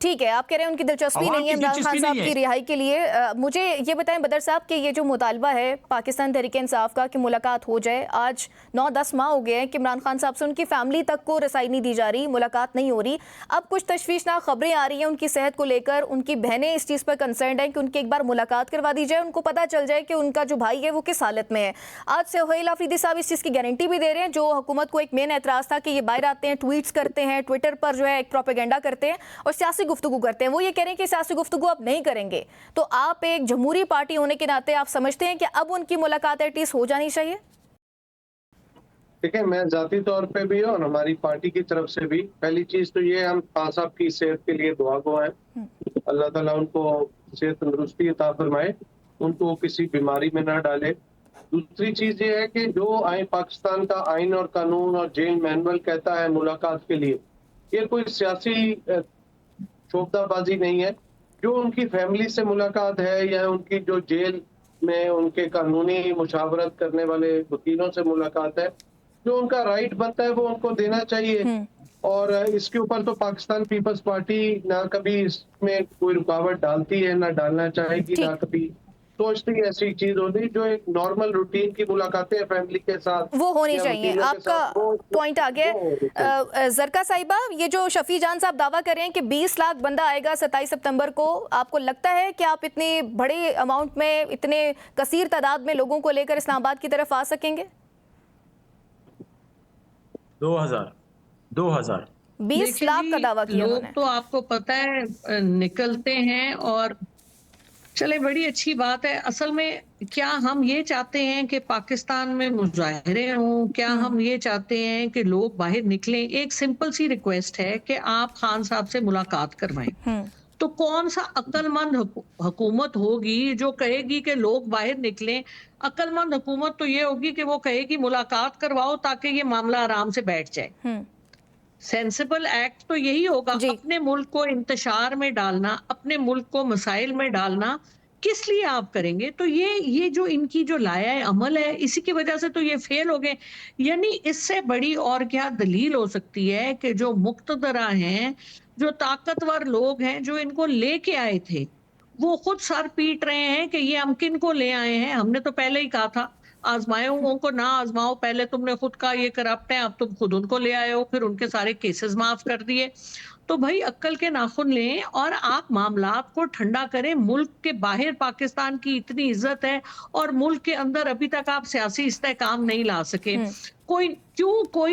ठीक है, आप कह रहे हैं उनकी दिलचस्पी नहीं है इमरान खान साहब की रिहाई के लिए। मुझे ये बताएं बदर साहब कि ये जो मुतालबा है पाकिस्तान तहरीक इंसाफ का कि मुलाकात हो जाए, आज 9-10 माह हो गए हैं कि इमरान खान साहब से उनकी फैमिली तक को रसाई नहीं दी जा रही, मुलाकात नहीं हो रही। अब कुछ तशवीशनाक खबरें आ रही हैं उनकी सेहत को लेकर, उनकी बहनें इस चीज़ पर कंसर्न है कि उनकी एक बार मुलाकात करवा दी जाए, उनको पता चल जाए कि उनका जो भाई है वो किस हालत में है। आज सोहेल अफरीदी साहब इस चीज़ की गारंटी भी दे रहे हैं, जो हुकूमत को एक मेन एतराज़ था कि ये बाहर आते हैं, ट्वीट्स करते हैं, ट्विटर पर जो है एक प्रोपेगेंडा करते हैं और सियासी गुफ्तगू करते हैं। वो ये कह रहे हैं कि सियासी गुफ्तगू अब नहीं करेंगे, तो आप एक जमहूरी पार्टी होने के नाते आप समझते हैं कि अब उनकी मुलाकात एटलीस्ट हो जानी चाहिए? देखिए, मैं जाती तौर पे भी और हमारी पार्टी की तरफ से भी पहली चीज तो ये, हम खान साहब की सेहत के लिए दुआ गो हैं। अल्लाह ताला उनको सेहत तंदुरुस्ती अता फरमाए, उनको किसी बीमारी में ना डाले। दूसरी चीज ये है कि जो पाकिस्तान का आइन और कानून और जेल मैनुअल कहता है मुलाकात के लिए, ये कोई सियासी शोबदाबाजी नहीं है। जो उनकी फैमिली से मुलाकात है या उनकी जो जेल में उनके कानूनी मुशावरत करने वाले वकीलों से मुलाकात है, जो उनका राइट बनता है वो उनको देना चाहिए। और इसके ऊपर तो पाकिस्तान पीपल्स पार्टी ना कभी इसमें कोई रुकावट डालती है, ना डालना चाहेगी, ना कभी सोचती ऐसी चीज होती। जो एक नॉर्मल रूटीन की मुलाकातें फैमिली के साथ वो होनी चाहिए। आपका पॉइंट आ गया। जरका साहिबा, ये जो शफी जान साहब दावा कर रहे हैं कि 20 लाख बंदा आएगा 27 सितंबर को, आपको लगता है कि आप इतने बड़े अमाउंट में, इतने कसीर तादाद में लोगों को लेकर इस्लामाबाद की तरफ आ सकेंगे? 20 लाख का दावा किया लोग तो आपको पता है निकलते हैं और चले, बड़ी अच्छी बात है। असल में क्या हम ये चाहते हैं कि पाकिस्तान में मुजाहिरे हों? क्या हम ये चाहते हैं कि लोग बाहर निकलें? एक सिंपल सी रिक्वेस्ट है कि आप खान साहब से मुलाकात करवाएं। तो कौन सा अक्लमंद हुकूमत होगी जो कहेगी कि लोग बाहर निकलें? अक्लमंद हुकूमत तो ये होगी कि वो कहेगी मुलाकात करवाओ ताकि ये मामला आराम से बैठ जाए। सेंसिबल एक्ट तो यही होगा, अपने मुल्क को इंतशार में डालना, अपने मुल्क को मसाइल में डालना किस लिए आप करेंगे? तो ये जो इनकी जो लाया अमल है, इसी की वजह से तो ये फेल हो गए। यानी इससे बड़ी और क्या दलील हो सकती है कि जो मुक्तदरा हैं, जो ताकतवर लोग हैं, जो इनको लेके आए थे, वो खुद सर पीट रहे हैं कि ये हम किन को ले आए हैं। हमने तो पहले ही कहा था आजमाओ को ना आजमाओ, पहले तुमने खुद कहा ये करप्ट है, अब तुम खुद उनको ले आए हो, फिर उनके सारे केसेस माफ कर दिए। तो भाई अक्ल के नाखून लें और आप मामलात को ठंडा करें। मुल्क के बाहर पाकिस्तान की इतनी इज्जत है और मुल्क के अंदर अभी तक आप सियासी इस्तेहकाम नहीं ला सके। कोई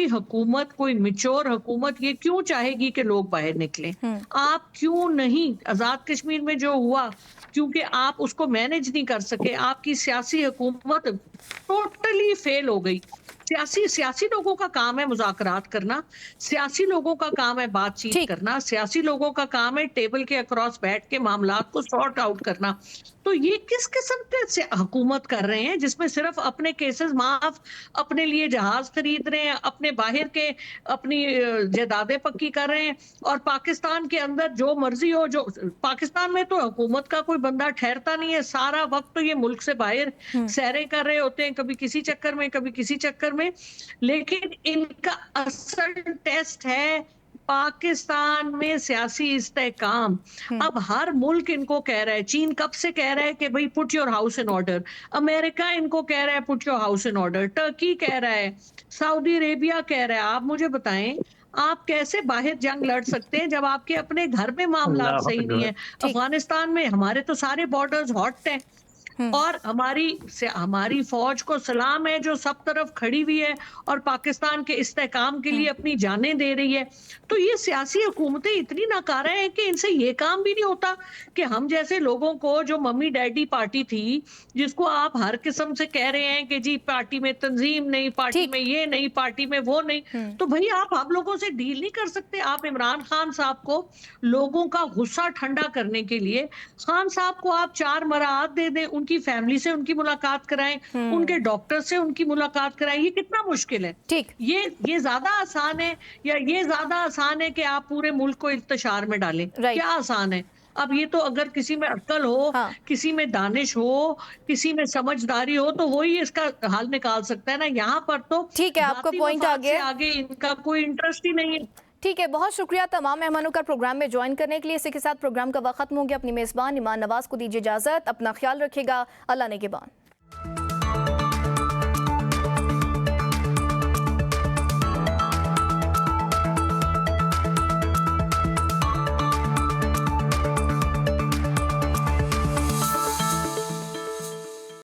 हुकूमत, कोई मिच्योर हुकूमत ये क्यों चाहेगी कि लोग बाहर निकलें? आप क्यों नहीं? आजाद कश्मीर में जो हुआ, क्योंकि आप उसको मैनेज नहीं कर सके, आपकी सियासी हुकूमत टोटली फेल हो गई। सियासी लोगों का काम है मुज़ाकरात करना, सियासी लोगों का काम है बातचीत करना, सियासी लोगों का काम है टेबल के अक्रॉस बैठ के मामलात को सॉर्ट आउट करना। तो ये किस किस्म के हुकूमत कर रहे हैं जिसमें सिर्फ अपने केसेस माफ, अपने लिए जहाज खरीद रहे हैं, अपने बाहर के अपनी जायदादें पक्की कर रहे हैं और पाकिस्तान के अंदर जो मर्जी हो। जो पाकिस्तान में तो हुकूमत का कोई बंदा ठहरता नहीं है, सारा वक्त तो ये मुल्क से बाहर सैरें कर रहे होते हैं, कभी किसी चक्कर में, कभी किसी चक्कर में। लेकिन इनका असल टेस्ट है पाकिस्तान में सियासी इस्तेहकाम। अब हर मुल्क इनको कह रहा है, चीन कब से कह रहा है कि भाई put your house in order, America इनको कह रहा है put your house in order, Turkey कह रहा है, सऊदी अरेबिया कह रहा है। आप मुझे बताएं, आप कैसे बाहर जंग लड़ सकते हैं जब आपके अपने घर में मामला सही नहीं है? अफगानिस्तान में हमारे तो सारे बॉर्डर्स हॉट हैं, और हमारी फौज को सलाम है जो सब तरफ खड़ी हुई है और पाकिस्तान के इस्तेहकाम के लिए अपनी जानें दे रही है। तो ये सियासी हुकूमतें इतनी नाकारा हैं कि इनसे ये काम भी नहीं होता कि हम जैसे लोगों को, जो मम्मी डैडी पार्टी थी जिसको आप हर किस्म से कह रहे हैं कि जी पार्टी में तंजीम नहीं, पार्टी में ये नहीं, पार्टी में वो नहीं, तो भाई आप हम लोगों से डील नहीं कर सकते। आप इमरान खान साहब को लोगों का गुस्सा ठंडा करने के लिए खान साहब को आप 4 मराहत दे दें, उनकी फैमिली से उनकी मुलाकात कराएं, उनके डॉक्टर से उनकी मुलाकात कराएं। ये कितना मुश्किल है? ठीक, ये ज्यादा आसान है या ये ज्यादा आसान है कि आप पूरे मुल्क को इंतशार में डालें? राइट। क्या आसान है? अब ये तो अगर किसी में अक्ल हो, हाँ। किसी में दानिश हो, किसी में समझदारी हो तो वही इसका हल निकाल सकता है ना। यहाँ पर तो ठीक है, आपको जाती पॉइंट आ मफाद से गया। आगे इनका कोई इंटरेस्ट ही नहीं है। ठीक है, बहुत शुक्रिया तमाम मेहमानों का प्रोग्राम में ज्वाइन करने के लिए। इसी के साथ प्रोग्राम का वक्त खत्म हो गया। अपनी मेजबान ईमान नवाज को दीजिए इजाजत। अपना ख्याल रखिएगा। अल्लाह ने के बाद।